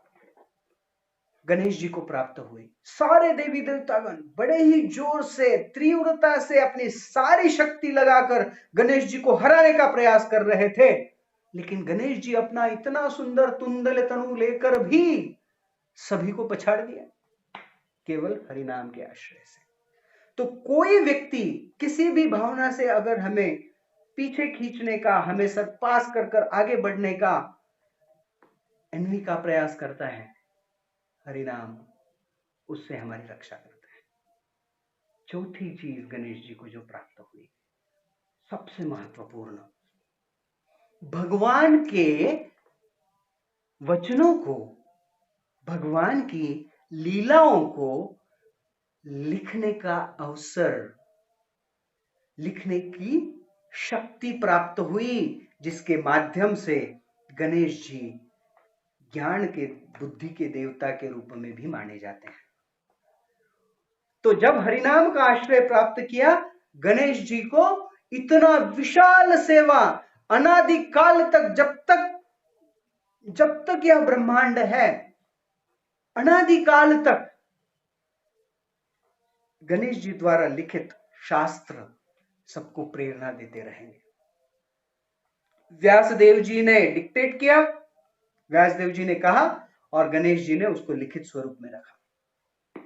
गणेश जी को प्राप्त हुई, सारे देवी देवतागण बड़े ही जोर से, तीव्रता से अपनी सारी शक्ति लगाकर गणेश जी को हराने का प्रयास कर रहे थे। लेकिन गणेश जी अपना इतना सुंदर तुंदल तनु लेकर भी सभी को पछाड़ दिया, केवल हरिनाम के आश्रय से। तो कोई व्यक्ति किसी भी भावना से अगर हमें पीछे खींचने का, हमें सरपास कर आगे बढ़ने का, एनवी का प्रयास करता है, हरिनाम उससे हमारी रक्षा करता है। चौथी चीज गणेश जी को जो प्राप्त हुई, सबसे महत्वपूर्ण, भगवान के वचनों को, भगवान की लीलाओं को लिखने का अवसर, लिखने की शक्ति प्राप्त हुई, जिसके माध्यम से गणेश जी ज्ञान के, बुद्धि के देवता के रूप में भी माने जाते हैं। तो जब हरिनाम का आश्रय प्राप्त किया, गणेश जी को इतना विशाल सेवा, अनादि काल तक, जब तक यह ब्रह्मांड है, अनादि काल तक गणेश जी द्वारा लिखित शास्त्र सबको प्रेरणा देते रहेंगे। व्यासदेव जी ने डिक्टेट किया, व्यासदेव जी ने कहा, और गणेश जी ने उसको लिखित स्वरूप में रखा।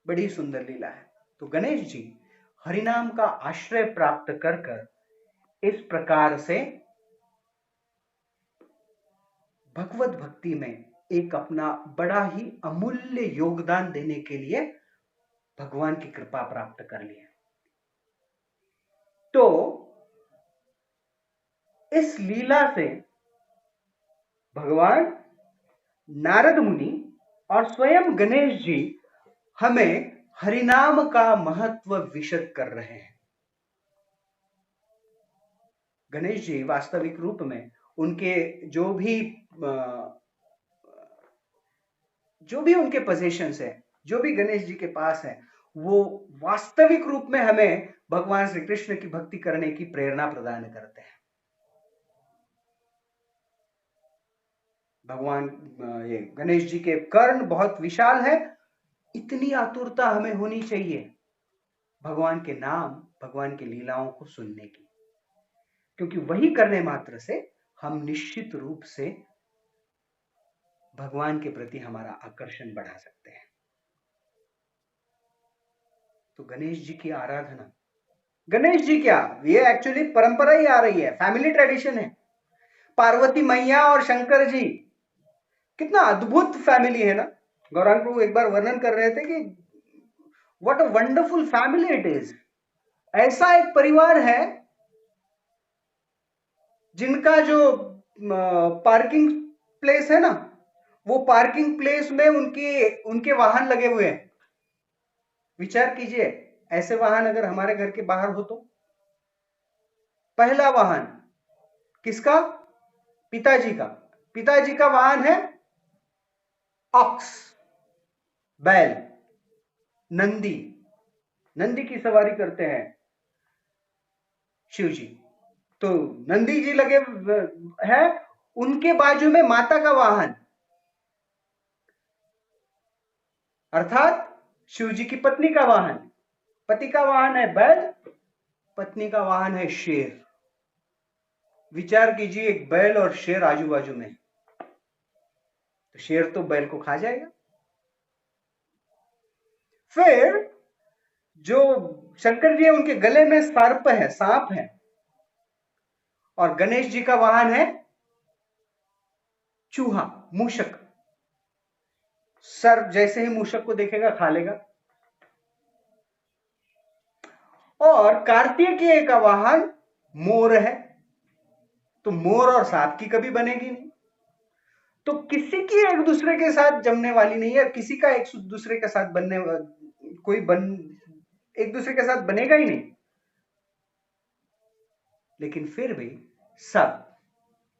बड़ी सुंदर लीला है। तो गणेश जी हरिनाम का आश्रय प्राप्त कर इस प्रकार से भगवत भक्ति में एक अपना बड़ा ही अमूल्य योगदान देने के लिए भगवान की कृपा प्राप्त कर लिया। तो इस लीला से भगवान, नारद मुनि और स्वयं गणेश जी हमें हरिनाम का महत्व विशद कर रहे हैं। गणेश जी वास्तविक रूप में उनके जो भी उनके पोजीशंस है, जो भी गणेश जी के पास है, वो वास्तविक रूप में हमें भगवान श्री कृष्ण की भक्ति करने की प्रेरणा प्रदान करते हैं। भगवान ये गणेश जी के कर्ण बहुत विशाल है, इतनी आतुरता हमें होनी चाहिए भगवान के नाम, भगवान की लीलाओं को सुनने की, क्योंकि वही करने मात्र से हम निश्चित रूप से भगवान के प्रति हमारा आकर्षण बढ़ा सकते हैं। तो गणेश जी की आराधना, गणेश जी क्या, ये एक्चुअली परंपरा ही आ रही है, फैमिली ट्रेडिशन है। पार्वती मैया और शंकर जी, कितना अद्भुत फैमिली है ना। गौरांग प्रभु एक बार वर्णन कर रहे थे कि what a wonderful family it is. ऐसा एक परिवार है जिनका जो पार्किंग प्लेस है ना, वो पार्किंग प्लेस में उनके वाहन लगे हुए हैं। विचार कीजिए, ऐसे वाहन अगर हमारे घर के बाहर हो तो। पहला वाहन किसका? पिताजी का। पिताजी का वाहन है ऑक्स, बैल, नंदी। नंदी की सवारी करते हैं शिव जी। तो नंदी जी लगे हैं, उनके बाजू में माता का वाहन अर्थात शिव जी की पत्नी का वाहन। पति का वाहन है बैल, पत्नी का वाहन है शेर। विचार कीजिए, एक बैल और शेर आजू बाजू में, तो शेर तो बैल को खा जाएगा। फिर जो शंकर जी है, उनके गले में सर्प है, सांप है। और गणेश जी का वाहन है चूहा, मूषक। सर्प जैसे ही मूषक को देखेगा खा लेगा। और कार्तिकेय का वाहन मोर है, तो मोर और सांप की कभी बनेगी नहीं। तो किसी की एक दूसरे के साथ जमने वाली नहीं है, किसी का एक दूसरे के साथ एक दूसरे के साथ बनेगा ही नहीं। लेकिन फिर भी सब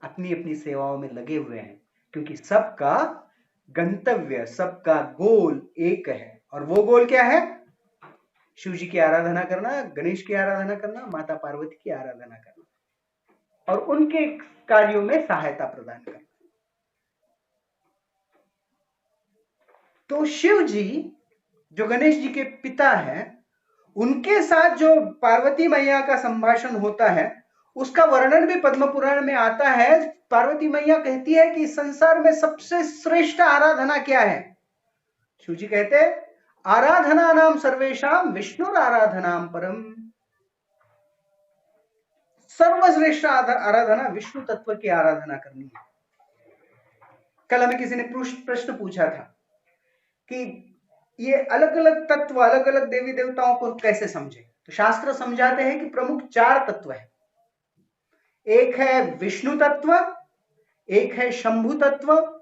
अपनी अपनी सेवाओं में लगे हुए हैं, क्योंकि सबका गंतव्य, सबका गोल एक है। और वो गोल क्या है? शिव जी की आराधना करना, गणेश की आराधना करना, माता पार्वती की आराधना करना और उनके कार्यों में सहायता प्रदान करना। तो शिव जी जो गणेश जी के पिता हैं, उनके साथ जो पार्वती मैया का संभाषण होता है, उसका वर्णन भी पद्म पुराण में आता है। पार्वती मैया कहती है कि संसार में सबसे श्रेष्ठ आराधना क्या है? शिव जी कहते हैं, आराधना नाम सर्वेशाम विष्णुर आराधनाम परम। सर्वश्रेष्ठ आराधना विष्णु तत्व की आराधना करनी है। कल हमें किसी ने प्रश्न पूछा था कि ये अलग अलग तत्व, अलग अलग देवी देवताओं को कैसे समझे। तो शास्त्र समझाते हैं कि प्रमुख 4 तत्व है। एक है विष्णु तत्व, एक है शंभु तत्व,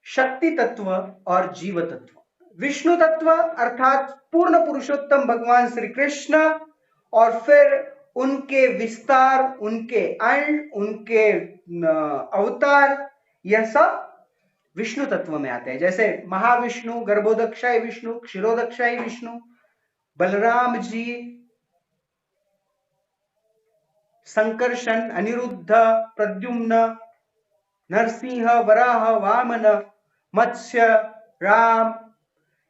शक्ति तत्व और जीव तत्व। विष्णु तत्व अर्थात पूर्ण पुरुषोत्तम भगवान श्री कृष्ण, और फिर उनके विस्तार, उनके अंश, उनके अवतार, यह सब विष्णु तत्व में आते हैं। जैसे महाविष्णु, गर्भोदक्षाय विष्णु, क्षीरोदक्षाय विष्णु, बलराम जी, संकर्षण, अनिरुद्ध, प्रद्युम्न, नरसिंह, वराह, वामन, मत्स्य, राम,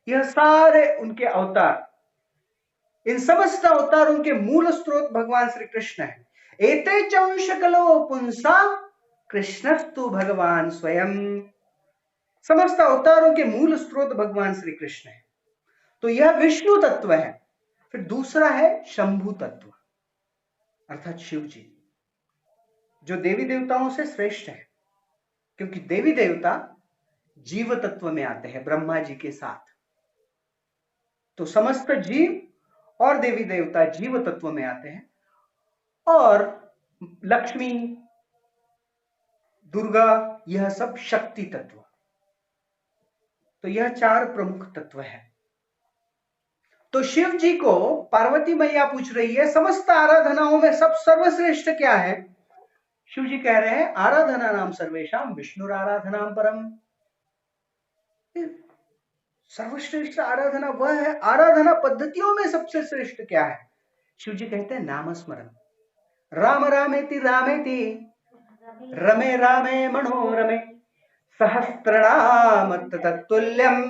यह सारे उनके अवतार। इन समस्त अवतारों के मूल स्रोत भगवान श्री कृष्ण है। एते चंश कलो पुंसा कृष्णस्तु भगवान स्वयं। समस्त अवतारों के मूल स्रोत भगवान श्री कृष्ण है। तो यह विष्णु तत्व है। फिर दूसरा है शंभु तत्व अर्थात शिव जी, जो देवी देवताओं से श्रेष्ठ है, क्योंकि देवी देवता जीव तत्व में आते हैं ब्रह्मा जी के साथ। तो समस्त जीव और देवी देवता जीव तत्व में आते हैं। और लक्ष्मी, दुर्गा, यह सब शक्ति तत्व। तो यह 4 प्रमुख तत्व है। तो शिव जी को पार्वती मैया पूछ रही है समस्त आराधनाओं में सब सर्वश्रेष्ठ क्या है? शिव जी कह रहे हैं आराधना नाम सर्वेशाम विष्णु आराधनाम परम। सर्वश्रेष्ठ आराधना वह है, आराधना पद्धतियों में सबसे श्रेष्ठ क्या है? शिव जी कहते हैं नाम स्मरण। राम रामेति रामेति रमे रामे मनोरमे सहस्त्रनाम तत्तुल्यम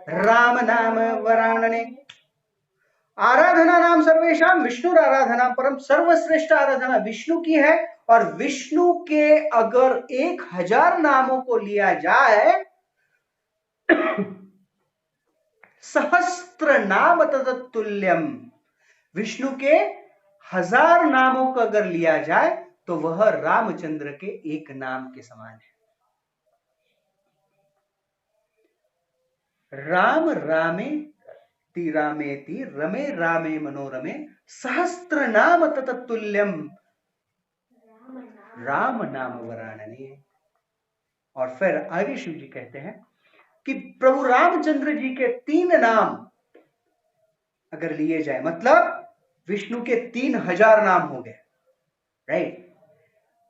राम नाम वरानने। आराधना नाम सर्वेशाम विष्णु आराधना परम, सर्वश्रेष्ठ आराधना विष्णु की है। और विष्णु के अगर 1000 नामों को लिया जाए, सहस्त्र नाम तत्तुल्यम, विष्णु के 1000 नामों को अगर लिया जाए तो वह रामचंद्र के एक नाम के समान है। राम रामे रामेति रमे रामे मनोरमे सहस्त्र नाम तत्तुल्यम राम नाम वरानने। और फिर आगे शिव जी कहते हैं कि प्रभु रामचंद्र जी के 3 नाम अगर लिए जाए, मतलब विष्णु के 3000 नाम हो गए, राइट?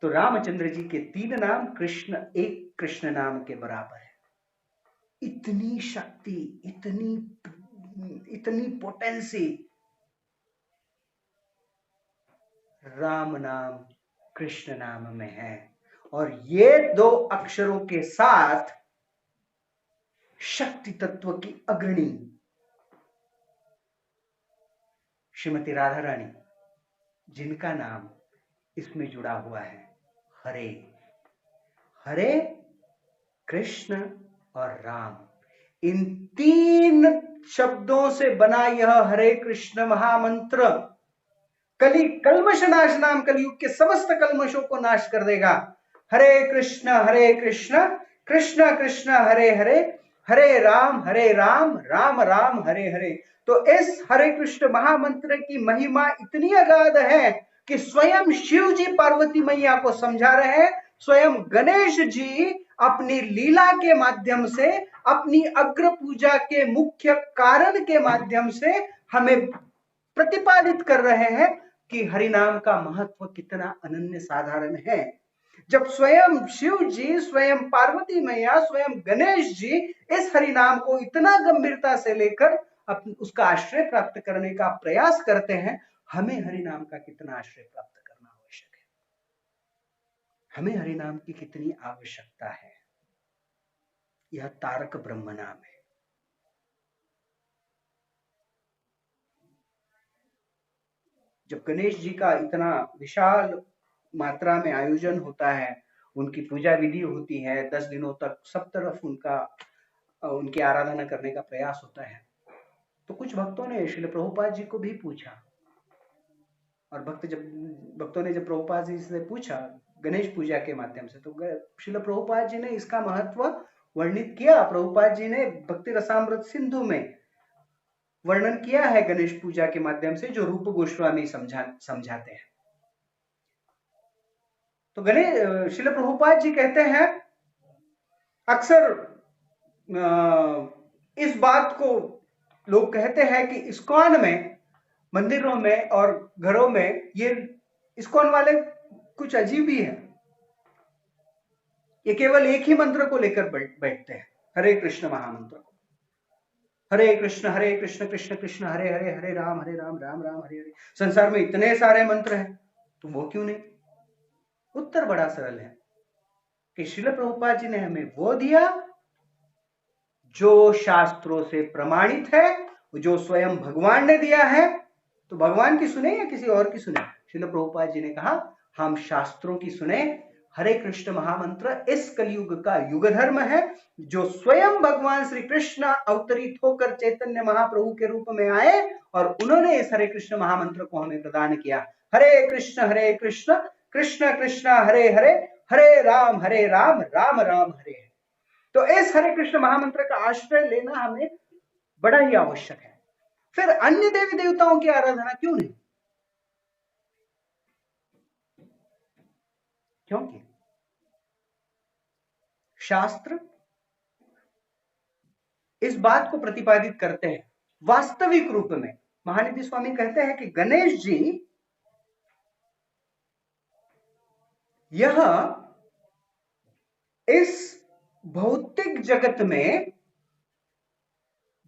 तो रामचंद्र जी के 3 नाम कृष्ण एक कृष्ण नाम के बराबर है। इतनी शक्ति, इतनी पोटेंसी राम नाम कृष्ण नाम में है। और ये 2 अक्षरों के साथ शक्ति तत्व की अग्रणी श्रीमती राधा रानी, जिनका नाम इसमें जुड़ा हुआ है हरे। हरे कृष्ण और राम, इन 3 शब्दों से बना यह हरे कृष्ण महामंत्र कल्मश नाश नाम कलयुग के समस्त कल्मशों को नाश कर देगा। हरे कृष्ण कृष्ण कृष्ण हरे हरे, हरे राम राम राम हरे हरे। तो इस हरे कृष्ण महामंत्र की महिमा इतनी अगाध है कि स्वयं शिव जी पार्वती मैया को समझा रहे हैं, स्वयं गणेश जी अपनी लीला के माध्यम से, अपनी अग्र पूजा के मुख्य कारण के माध्यम से हमें प्रतिपादित कर रहे हैं कि हरिनाम का महत्व कितना अनन्य साधारण है। जब स्वयं शिव जी, स्वयं पार्वती मैया, स्वयं गणेश जी इस हरिनाम को इतना गंभीरता से लेकर उसका आश्रय प्राप्त करने का प्रयास करते हैं, हमें हरिनाम का कितना आश्रय प्राप्त करना आवश्यक है, हमें हरिनाम की कितनी आवश्यकता है। यह तारक ब्रह्म नाम है। जब गणेश जी का इतना विशाल मात्रा में आयोजन होता है, उनकी पूजा विधि होती है, 10 दिनों तक सब तरफ उनकी आराधना करने का प्रयास होता है, तो कुछ भक्तों ने श्रील प्रभुपाद जी को भी पूछा। और भक्तों ने जब प्रभुपाद जी से पूछा गणेश पूजा के माध्यम से, तो श्रील प्रभुपाद जी ने इसका महत्व वर्णित किया। प्रभुपाद जी ने भक्ति रसामृत सिंधु में वर्णन किया है गणेश पूजा के माध्यम से, जो रूप गोस्वामी समझाते हैं। तो श्रील प्रभुपाद जी कहते हैं, अक्सर इस बात को लोग कहते हैं कि इस्कॉन में, मंदिरों में और घरों में ये इस्कॉन वाले कुछ अजीब ही है। ये केवल एक ही मंत्र को लेकर बैठते हैं, हरे कृष्ण महामंत्र को। हरे कृष्ण कृष्ण कृष्ण हरे हरे, हरे राम राम राम हरे हरे। संसार में इतने सारे मंत्र हैं, तो वो क्यों नहीं? उत्तर बड़ा सरल है कि श्रील प्रभुपाद जी ने हमें वो दिया जो शास्त्रों से प्रमाणित है, जो स्वयं भगवान ने दिया है। तो भगवान की सुने या किसी और की सुने? श्रील प्रभुपाद जी ने कहा हम शास्त्रों की सुने। हरे कृष्ण महामंत्र इस कलयुग का युग धर्म है, जो स्वयं भगवान श्री कृष्ण अवतरित होकर चैतन्य महाप्रभु के रूप में आए और उन्होंने इस हरे कृष्ण महामंत्र को हमें प्रदान किया। हरे कृष्ण कृष्ण कृष्ण हरे हरे, हरे राम राम राम हरे हरे। तो इस हरे कृष्ण महामंत्र का आश्रय लेना हमें बड़ा ही आवश्यक है। फिर अन्य देवी देवताओं की आराधना क्यों नहीं? क्योंकि शास्त्र इस बात को प्रतिपादित करते हैं वास्तविक रूप में महानिधि स्वामी कहते हैं कि गणेश जी यह इस भौतिक जगत में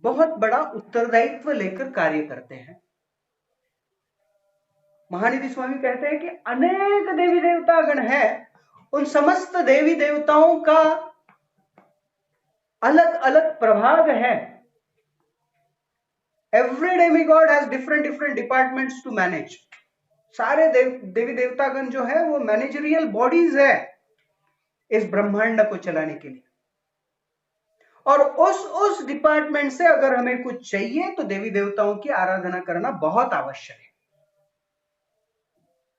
बहुत बड़ा उत्तरदायित्व लेकर कार्य करते हैं। महानिधि स्वामी कहते हैं कि अनेक देवी देवतागण हैं, उन समस्त देवी देवताओं का अलग अलग प्रभाग है। Every demigod has different departments to manage. सारे देवी देवतागण जो है वो मैनेजरियल बॉडीज है इस ब्रह्मांड को चलाने के लिए। और उस डिपार्टमेंट से अगर हमें कुछ चाहिए तो देवी देवताओं की आराधना करना बहुत आवश्यक है।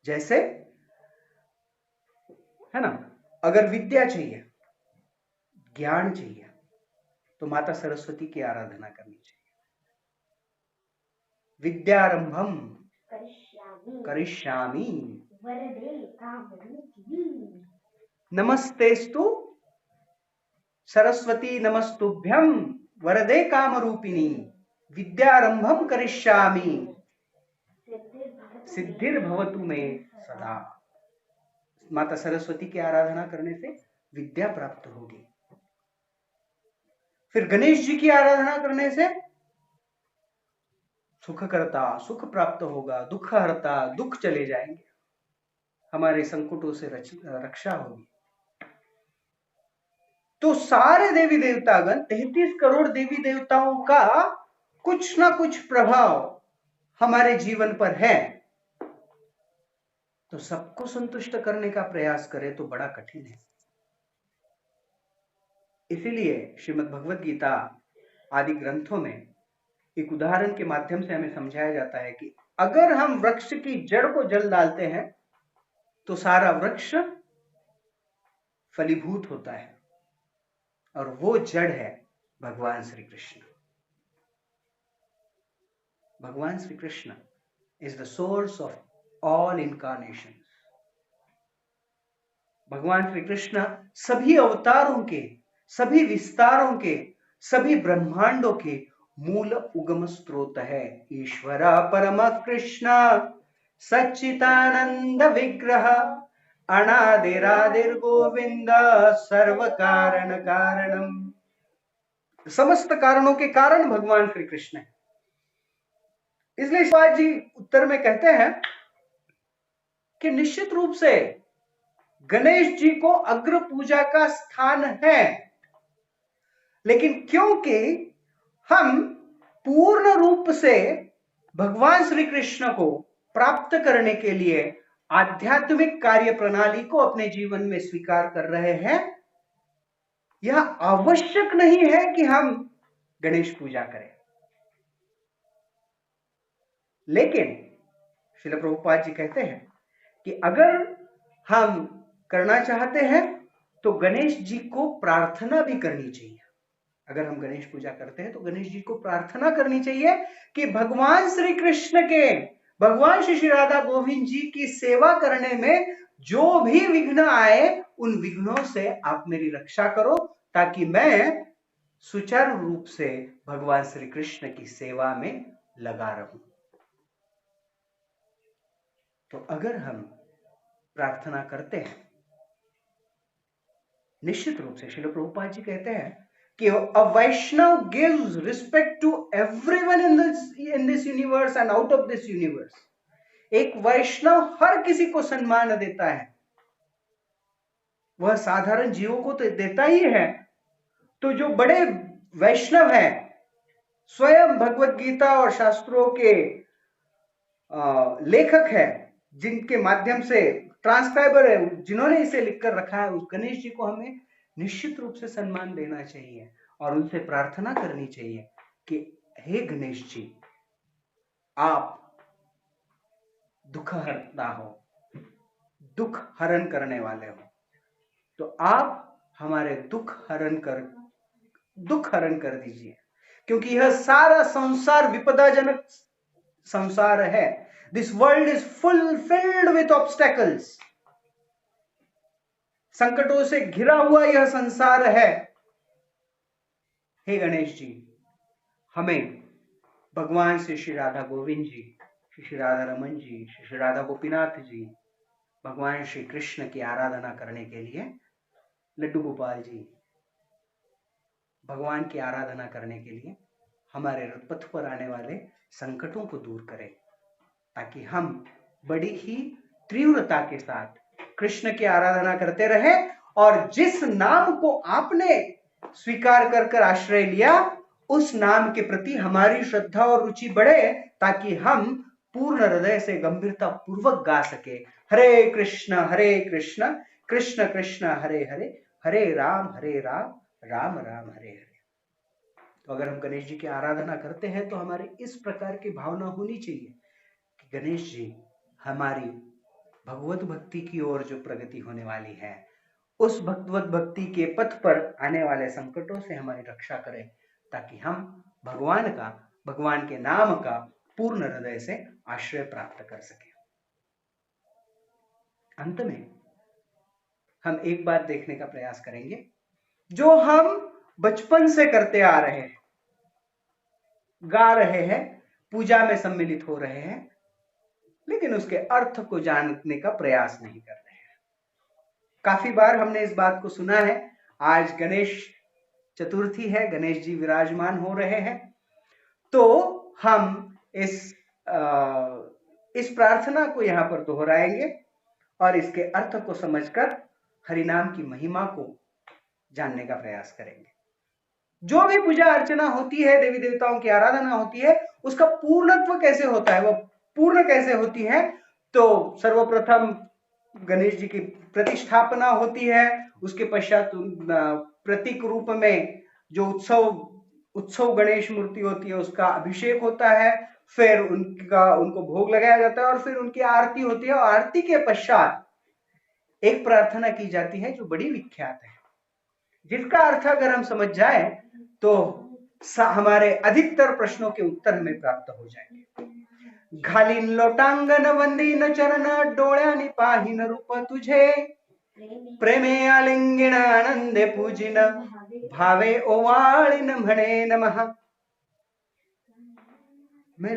जैसे है ना, अगर विद्या चाहिए, ज्ञान चाहिए, तो माता सरस्वती की आराधना करनी चाहिए। विद्यारंभम करिष्यामि नमस्तेस्तु सरस्वती नमस्तुभ्यं वरदे कामरूपिणी विद्यारंभम करिष्यामि सिद्धिर्भवतु मे सदा। माता सरस्वती की आराधना करने से विद्या प्राप्त होगी। फिर गणेश जी की आराधना करने से सुख करता सुख प्राप्त होगा, दुख हरता दुख चले जाएंगे, हमारे संकटों से रक्षा होगी। तो सारे देवी देवतागण 33 करोड़ देवी देवताओं का कुछ ना कुछ प्रभाव हमारे जीवन पर है। तो सबको संतुष्ट करने का प्रयास करें तो बड़ा कठिन है। इसीलिए श्रीमद् भगवद गीता आदि ग्रंथों में एक उदाहरण के माध्यम से हमें समझाया जाता है कि अगर हम वृक्ष की जड़ को जल डालते हैं तो सारा वृक्ष फलीभूत होता है, और वो जड़ है भगवान श्री कृष्ण। भगवान Shri Krishna is the source of all incarnations. भगवान श्री कृष्ण सभी अवतारों के, सभी विस्तारों के, सभी ब्रह्मांडों के मूल उगम स्रोत है। ईश्वर परम कृष्ण सच्चिदानंद विग्रह अनादिरादिर गोविंद सर्व कारण कारणम। समस्त कारणों के कारण भगवान श्री कृष्ण है। इसलिए शिवाजी जी उत्तर में कहते हैं कि निश्चित रूप से गणेश जी को अग्र पूजा का स्थान है, लेकिन क्योंकि हम पूर्ण रूप से भगवान श्री कृष्ण को प्राप्त करने के लिए आध्यात्मिक कार्य प्रणाली को अपने जीवन में स्वीकार कर रहे हैं, यह आवश्यक नहीं है कि हम गणेश पूजा करें। लेकिन श्रील प्रभुपाद जी कहते हैं कि अगर हम करना चाहते हैं तो गणेश जी को प्रार्थना भी करनी चाहिए। अगर हम गणेश पूजा करते हैं तो गणेश जी को प्रार्थना करनी चाहिए कि भगवान श्री कृष्ण के, भगवान श्री राधा गोविंद जी की सेवा करने में जो भी विघ्न आए उन विघ्नों से आप मेरी रक्षा करो, ताकि मैं सुचारू रूप से भगवान श्री कृष्ण की सेवा में लगा रहूं। तो अगर हम प्रार्थना करते हैं, निश्चित रूप से श्रील प्रभुपाद जी कहते हैं कि a Vaishnav gives respect to everyone in this universe and out of this universe. एक वैष्णव हर किसी को सम्मान देता है। वह साधारण जीवों को तो देता ही है, तो जो बड़े वैष्णव हैं, स्वयं भगवत गीता और शास्त्रों के लेखक हैं, जिनके माध्यम से ट्रांसक्राइबर है, जिन्होंने इसे लिखकर रखा है, उस गणेश जी को हमें निश्चित रूप से सम्मान देना चाहिए और उनसे प्रार्थना करनी चाहिए कि हे गणेश जी, आप दुख हरता हो, दुख हरण करने वाले हो, तो आप हमारे दुख हरण कर दीजिए, क्योंकि यह सारा संसार विपदाजनक संसार है। This world is filled with obstacles. संकटों से घिरा हुआ यह संसार है। हे गणेश जी, हमें भगवान श्री श्री राधा गोविंद जी, श्री श्री राधा रमन जी, श्री श्री राधा गोपीनाथ जी, भगवान श्री कृष्ण की आराधना करने के लिए लड्डू गोपाल जी, भगवान की आराधना करने के लिए हमारे पथ पर आने वाले संकटों को दूर करें, ताकि हम बड़ी ही तीव्रता के साथ कृष्ण की आराधना करते रहे और जिस नाम को आपने स्वीकार कर कर आश्रय लिया उस नाम के प्रति हमारी श्रद्धा और रुचि बढ़े, ताकि हम पूर्ण हृदय से गंभीरता पूर्वक गा सके, हरे कृष्ण कृष्ण कृष्ण हरे हरे, हरे राम राम राम हरे हरे। तो अगर हम गणेश जी की आराधना करते हैं तो हमारी इस प्रकार की भावना होनी चाहिए कि गणेश जी हमारी भगवत भक्ति की ओर जो प्रगति होने वाली है, उस भगवत भक्ति के पथ पर आने वाले संकटों से हमारी रक्षा करें, ताकि हम भगवान के नाम का पूर्ण हृदय से आश्रय प्राप्त कर सके। अंत में हम एक बात देखने का प्रयास करेंगे, जो हम बचपन से करते आ रहे हैं, गा रहे हैं, पूजा में सम्मिलित हो रहे हैं, लेकिन उसके अर्थ को जानने का प्रयास नहीं कर रहे हैं। काफी बार हमने इस बात को सुना है, आज गणेश चतुर्थी है, गणेश जी विराजमान हो रहे हैं, तो हम इस प्रार्थना को यहां पर दोहराएंगे और इसके अर्थ को समझकर हरिनाम की महिमा को जानने का प्रयास करेंगे। जो भी पूजा अर्चना होती है, देवी देवताओं की आराधना होती है, उसका पूर्णत्व कैसे होता है, वो पूर्ण कैसे होती है, तो सर्वप्रथम गणेश जी की प्रतिष्ठापना होती है, उसके पश्चात प्रतीक रूप में जो उत्सव गणेश मूर्ति होती है उसका अभिषेक होता है, फिर उनको भोग लगाया जाता है और फिर उनकी आरती होती है, और आरती के पश्चात एक प्रार्थना की जाती है जो बड़ी विख्यात है, जिसका अर्थ अगर हम समझ जाए तो हमारे अधिकतर प्रश्नों के उत्तर हमें प्राप्त हो जाएंगे। घालीन लोटांगण वंदीन चरण डोळ्यानी पाहिन रूप तुझे, प्रेमे आलिंगन आनंदे पूजिन भावे ओवाळीन म्हणे नमः। मैं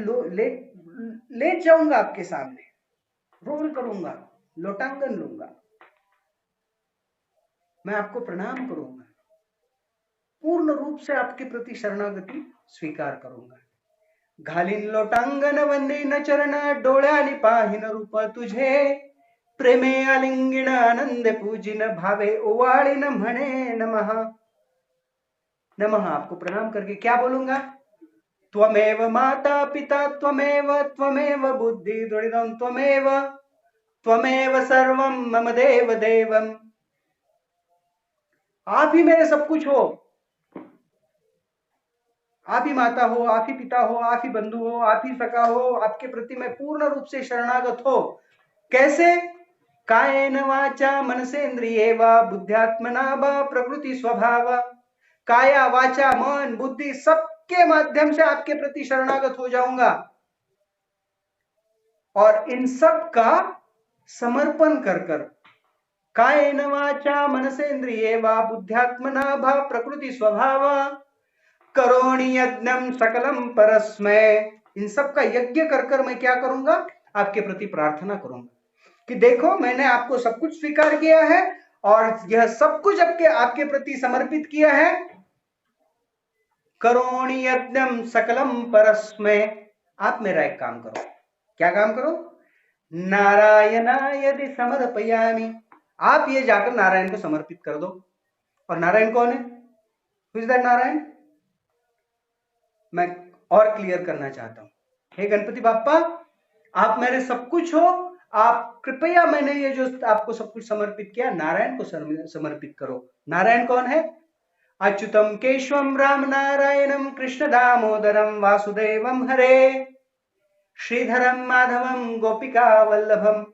ले जाऊंगा आपके सामने, रोल करूंगा, लोटांगन लूंगा, मैं आपको प्रणाम करूंगा, पूर्ण रूप से आपके प्रति शरणागति स्वीकार करूंगा। घालीन लोटांगण वंदीन चरण डोळ्यानी पाहिन रूप तुझे, प्रेमे आलिंगन आनंद पूजिन भावे ओवाळीन म्हणे नमः। नमः आपको प्रणाम करके क्या बोलूंगा, त्वमेव माता पिता त्वमेव बुद्धि द्रविणं त्वमेव सर्वं मम देव देवम। आप ही मेरे सब कुछ हो, आप ही माता हो, आप ही पिता हो, आप ही बंधु हो, आप ही सखा हो, आपके प्रति मैं पूर्ण रूप से शरणागत हो। कैसे, कायेन वाचा मनसेन्द्रिये वा बुद्ध्यात्मना वा प्रकृति स्वभाव, काया वाचा मन बुद्धि सबके माध्यम से आपके प्रति शरणागत हो जाऊंगा और इन सब का समर्पण कर कर, कायेन वाचा मनसेन्द्रिये वा बुद्ध्यात्मना वा प्रकृति स्वभाव करोणि यज्ञं सकलम परस्मै, इन सब का यज्ञ कर कर मैं क्या करूंगा, आपके प्रति प्रार्थना करूंगा कि देखो मैंने आपको सब कुछ स्वीकार किया है और यह सब कुछ आपके प्रति समर्पित किया है। करोणि यज्ञं सकलम परस्मै, आप मेरा एक काम करो, क्या काम करो, नारायणाय यदि समर्पयामि, आप ये जाकर नारायण को समर्पित कर दो। और नारायण कौन है, हु इज दैट नारायण, मैं और क्लियर करना चाहता हूं, हे गणपति बाप्पा आप मेरे सब कुछ हो, आप कृपया मैंने ये जो आपको सब कुछ समर्पित किया नारायण को समर्पित करो। नारायण कौन है, अच्युतम केशवम राम नारायणम कृष्ण दामोदरम वासुदेवम हरे, श्रीधरम माधवम गोपिका वल्लभम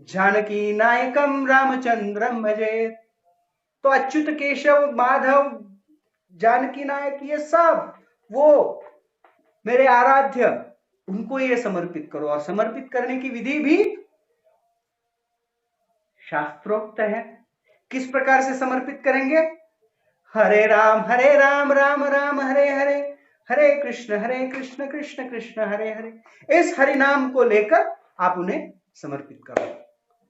जानकी नायकम रामचंद्रम भजे। तो अच्युत केशव माधव जानकी नायक ये सब वो मेरे आराध्य, उनको ये समर्पित करो। और समर्पित करने की विधि भी शास्त्रोक्त है। किस प्रकार से समर्पित करेंगे, हरे राम राम राम हरे हरे, हरे कृष्ण कृष्ण कृष्ण हरे हरे, इस हरि नाम को लेकर आप उन्हें समर्पित करो।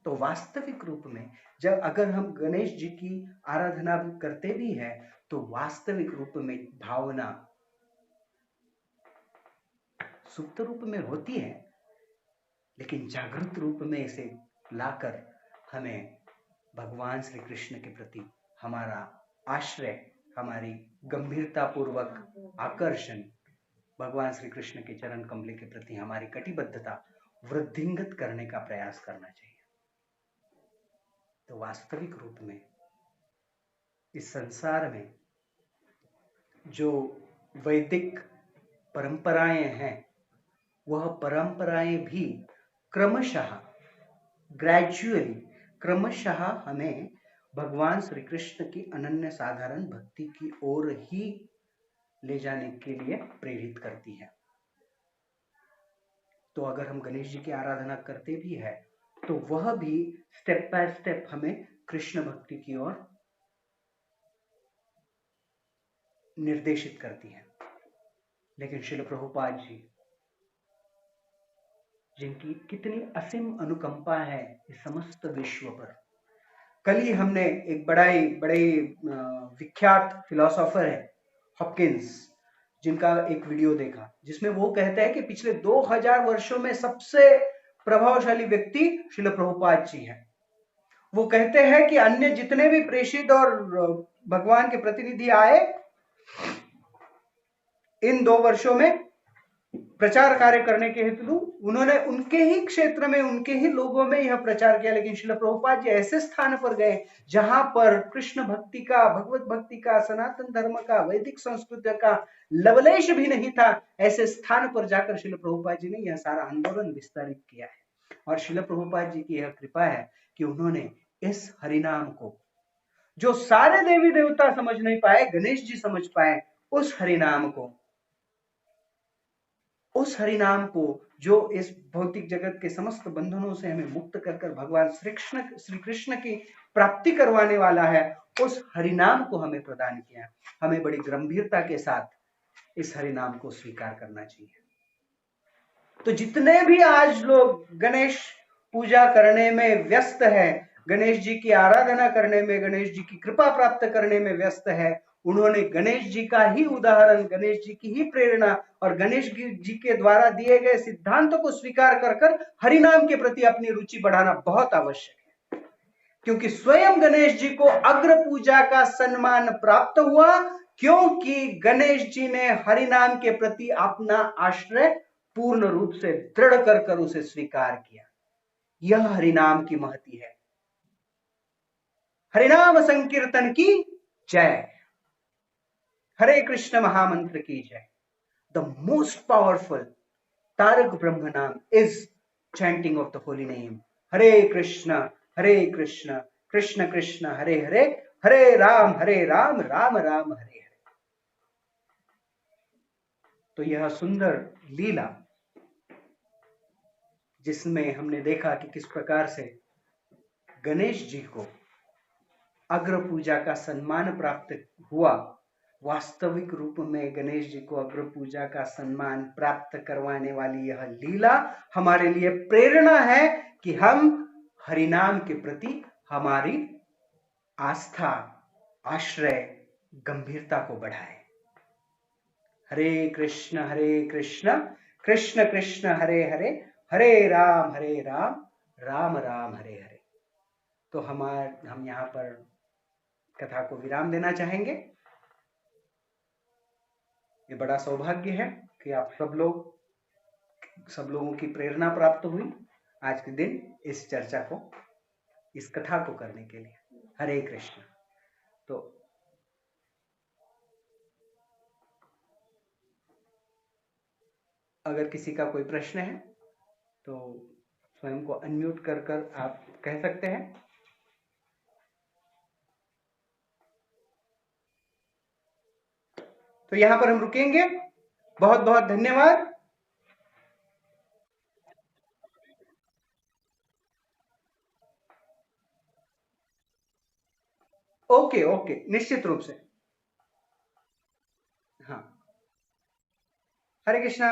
तो वास्तविक रूप में जब अगर हम गणेश जी की आराधना करते भी हैं तो वास्तविक रूप में भावना सुप्त रूप में होती है, लेकिन जागृत रूप में इसे लाकर हमें भगवान श्री कृष्ण के प्रति हमारा आश्रय, हमारी गंभीरता पूर्वक आकर्षण, भगवान श्री कृष्ण के चरण कमल के प्रति हमारी कटिबद्धता वृद्धिंगत करने का प्रयास करना चाहिए। तो वास्तविक रूप में इस संसार में जो वैदिक परंपराएं हैं वह परंपराएं भी क्रमशः ग्रेजुअली क्रमशः हमें भगवान श्री कृष्ण की अनन्य साधारण भक्ति की ओर ही ले जाने के लिए प्रेरित करती है। तो अगर हम गणेश जी की आराधना करते भी है तो वह भी स्टेप बाय स्टेप हमें कृष्ण भक्ति की ओर निर्देशित करती है। लेकिन श्रील प्रभुपाद जी, जिनकी कितनी असीम अनुकंपा है इस समस्त विश्व पर। कल ही हमने एक बड़े विख्यात फिलोसोफर है हॉपकिंस, जिनका एक वीडियो देखा जिसमें वो कहते हैं कि पिछले 2000 वर्षों में सबसे प्रभावशाली व्यक्ति श्रील प्रभुपाद जी हैं। वो कहते हैं कि अन्य जितने भी प्रेषित और भगवान के प्रतिनिधि आए, इन 2 वर्षों में प्रचार कार्य करने के हेतु उन्होंने उनके ही क्षेत्र में, उनके ही लोगों में यह प्रचार किया। लेकिन श्रील प्रभुपाद जी ऐसे स्थान पर गए जहां पर कृष्ण भक्ति का, भगवत भक्ति का, सनातन धर्म का, वैदिक संस्कृति का लवलेश भी नहीं था। ऐसे स्थान पर जाकर श्रील प्रभुपाद जी ने यह सारा आंदोलन विस्तारित किया है। और श्रील प्रभुपाद जी की यह कृपा है कि उन्होंने इस हरिनाम को, जो सारे देवी देवता समझ नहीं पाए, गणेश जी समझ पाए, उस हरिनाम को जो इस भौतिक जगत के समस्त बंधनों से हमें मुक्त कर भगवान श्री कृष्ण की प्राप्ति करवाने वाला है, उस हरिनाम को हमें प्रदान किया। हमें बड़ी गंभीरता के साथ इस हरिनाम को स्वीकार करना चाहिए। तो जितने भी आज लोग गणेश पूजा करने में व्यस्त है, गणेश जी की आराधना करने में, गणेश जी की कृपा प्राप्त करने में व्यस्त है, उन्होंने गणेश जी का ही उदाहरण, गणेश जी की ही प्रेरणा और गणेश जी के द्वारा दिए गए सिद्धांतों को स्वीकार कर हरिनाम के प्रति अपनी रुचि बढ़ाना बहुत आवश्यक है। क्योंकि स्वयं गणेश जी को अग्र पूजा का सम्मान प्राप्त हुआ, क्योंकि गणेश जी ने हरिनाम के प्रति अपना आश्रय पूर्ण रूप से दृढ़ कर उसे स्वीकार किया। यह हरिनाम की महती है। हरिनाम संकीर्तन की जय, हरे कृष्ण महामंत्र की जय। द मोस्ट पावरफुल तारक ब्रह्म नाम is chanting of the holy name. हरे कृष्ण कृष्ण कृष्ण हरे हरे, हरे राम राम राम हरे हरे। तो यह सुंदर लीला जिसमें हमने देखा कि किस प्रकार से गणेश जी को अग्र पूजा का सम्मान प्राप्त हुआ, वास्तविक रूप में गणेश जी को अग्र पूजा का सम्मान प्राप्त करवाने वाली यह लीला हमारे लिए प्रेरणा है कि हम हरिनाम के प्रति हमारी आस्था, आश्रय, गंभीरता को बढ़ाएं। हरे कृष्ण कृष्ण कृष्ण हरे हरे, हरे राम राम राम हरे हरे। तो हम यहाँ पर कथा को विराम देना चाहेंगे। ये बड़ा सौभाग्य है कि आप सब लोगों की प्रेरणा प्राप्त हुई आज के दिन इस चर्चा को, इस कथा को करने के लिए। हरे कृष्ण। तो अगर किसी का कोई प्रश्न है तो स्वयं को अनम्यूट कर आप कह सकते हैं। तो यहां पर हम रुकेंगे। बहुत बहुत धन्यवाद। ओके, निश्चित रूप से। हाँ। हरे कृष्णा।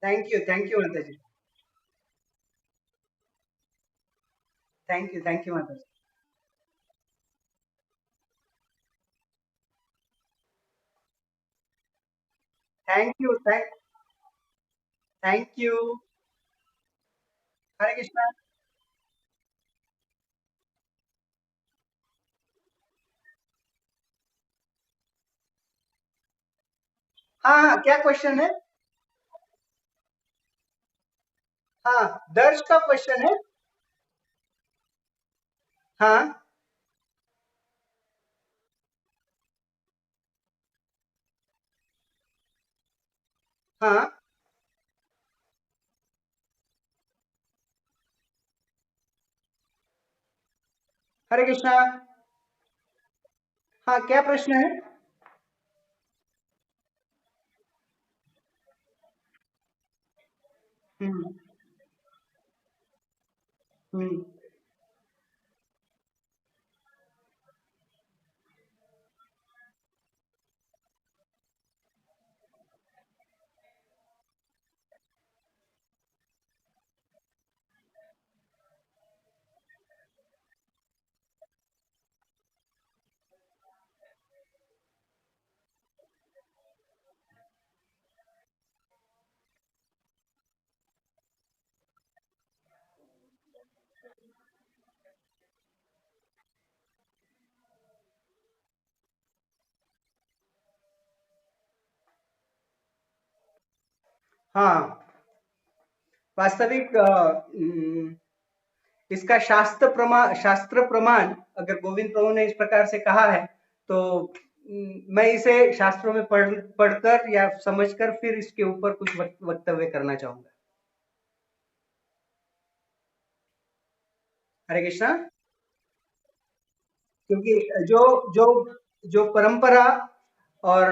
थैंक यू माता जी। थैंक यू माता जी। Thank you. हरे कृष्णा। हाँ हाँ, क्या क्वेश्चन है? हाँ, दर्श का क्वेश्चन है। हाँ हाँ। हरे कृष्णा। हाँ, क्या प्रश्न है? हम्म। हम्म। हाँ, वास्तविक इसका शास्त्र प्रमाण अगर गोविंद प्रभु ने इस प्रकार से कहा है, तो मैं इसे शास्त्रों में पढ़कर या समझकर फिर इसके ऊपर कुछ वक्तव्य करना चाहूंगा। हरे कृष्णा। क्योंकि जो जो जो परंपरा और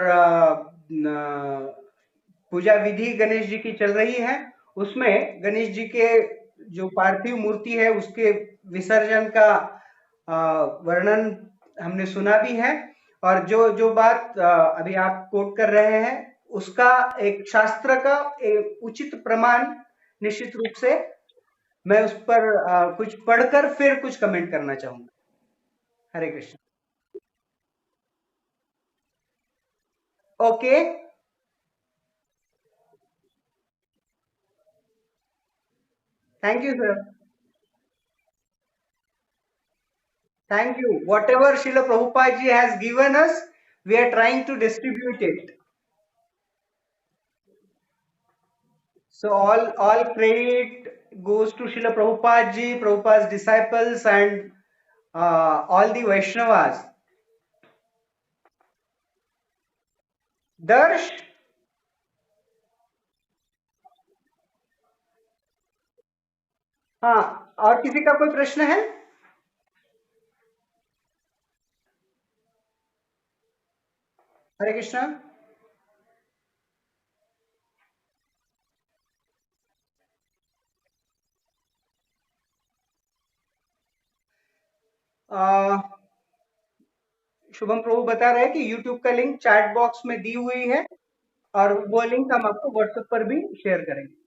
पूजा विधि गणेश जी की चल रही है, उसमें गणेश जी के जो पार्थिव मूर्ति है उसके विसर्जन का वर्णन हमने सुना भी है। और जो जो बात अभी आप कोट कर रहे हैं, उसका एक शास्त्र का एक उचित प्रमाण निश्चित रूप से मैं उस पर कुछ पढ़कर फिर कुछ कमेंट करना चाहूंगा। Hare Krishna. Okay. Thank you sir. Thank you. Whatever Srila Prabhupada ji has given us, we are trying to distribute it. So all credit goes to Srila Prabhupada ji, Prabhupada's disciples, and all the Vaishnavas. Darsh, हाँ, और किसी का कोई प्रश्न है? हरे कृष्णा। अ, शुभम प्रभु बता रहे हैं कि YouTube का लिंक चैट बॉक्स में दी हुई है, और वो लिंक हम आपको व्हाट्सएप पर भी शेयर करेंगे।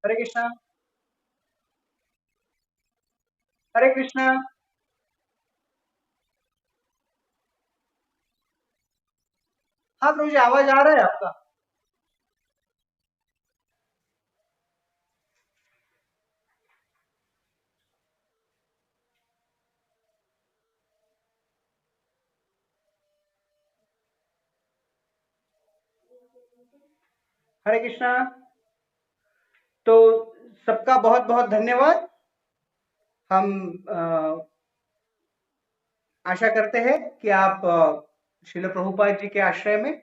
हरे कृष्णा। हरे कृष्णा। हाँ प्रभु जी, आवाज आ रहा है आपका। हरे कृष्णा। तो सबका बहुत बहुत धन्यवाद। हम आशा करते हैं कि आप श्रील प्रभुपाद जी के आश्रय में,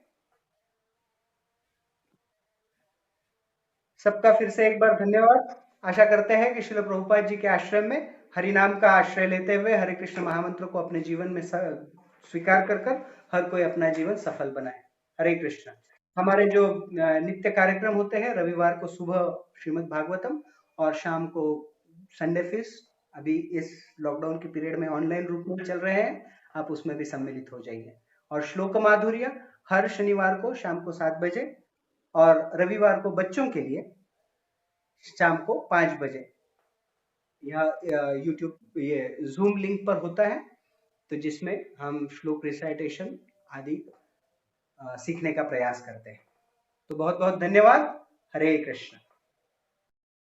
सबका फिर से एक बार धन्यवाद। आशा करते हैं कि श्रील प्रभुपाद जी के आश्रम में हरि नाम का आश्रय लेते हुए हरे कृष्ण महामंत्र को अपने जीवन में स्वीकार कर कर हर कोई अपना जीवन सफल बनाए। हरे कृष्ण। हमारे जो नित्य कार्यक्रम होते हैं, रविवार को सुबह श्रीमद् भागवतम और शाम को संडे फिस्ट, अभी इस लॉकडाउन के पीरियड में ऑनलाइन रूप में चल रहे हैं। आप उसमें भी सम्मिलित हो जाइए। और श्लोक माधुर्य हर शनिवार को शाम को 7 बजे और रविवार को बच्चों के लिए शाम को 5 बजे यह यूट्यूब ये जूम लिंक पर होता है, तो जिसमें हम श्लोक रिसाइटेशन आदि सीखने का प्रयास करते हैं। तो बहुत बहुत धन्यवाद। हरे कृष्ण।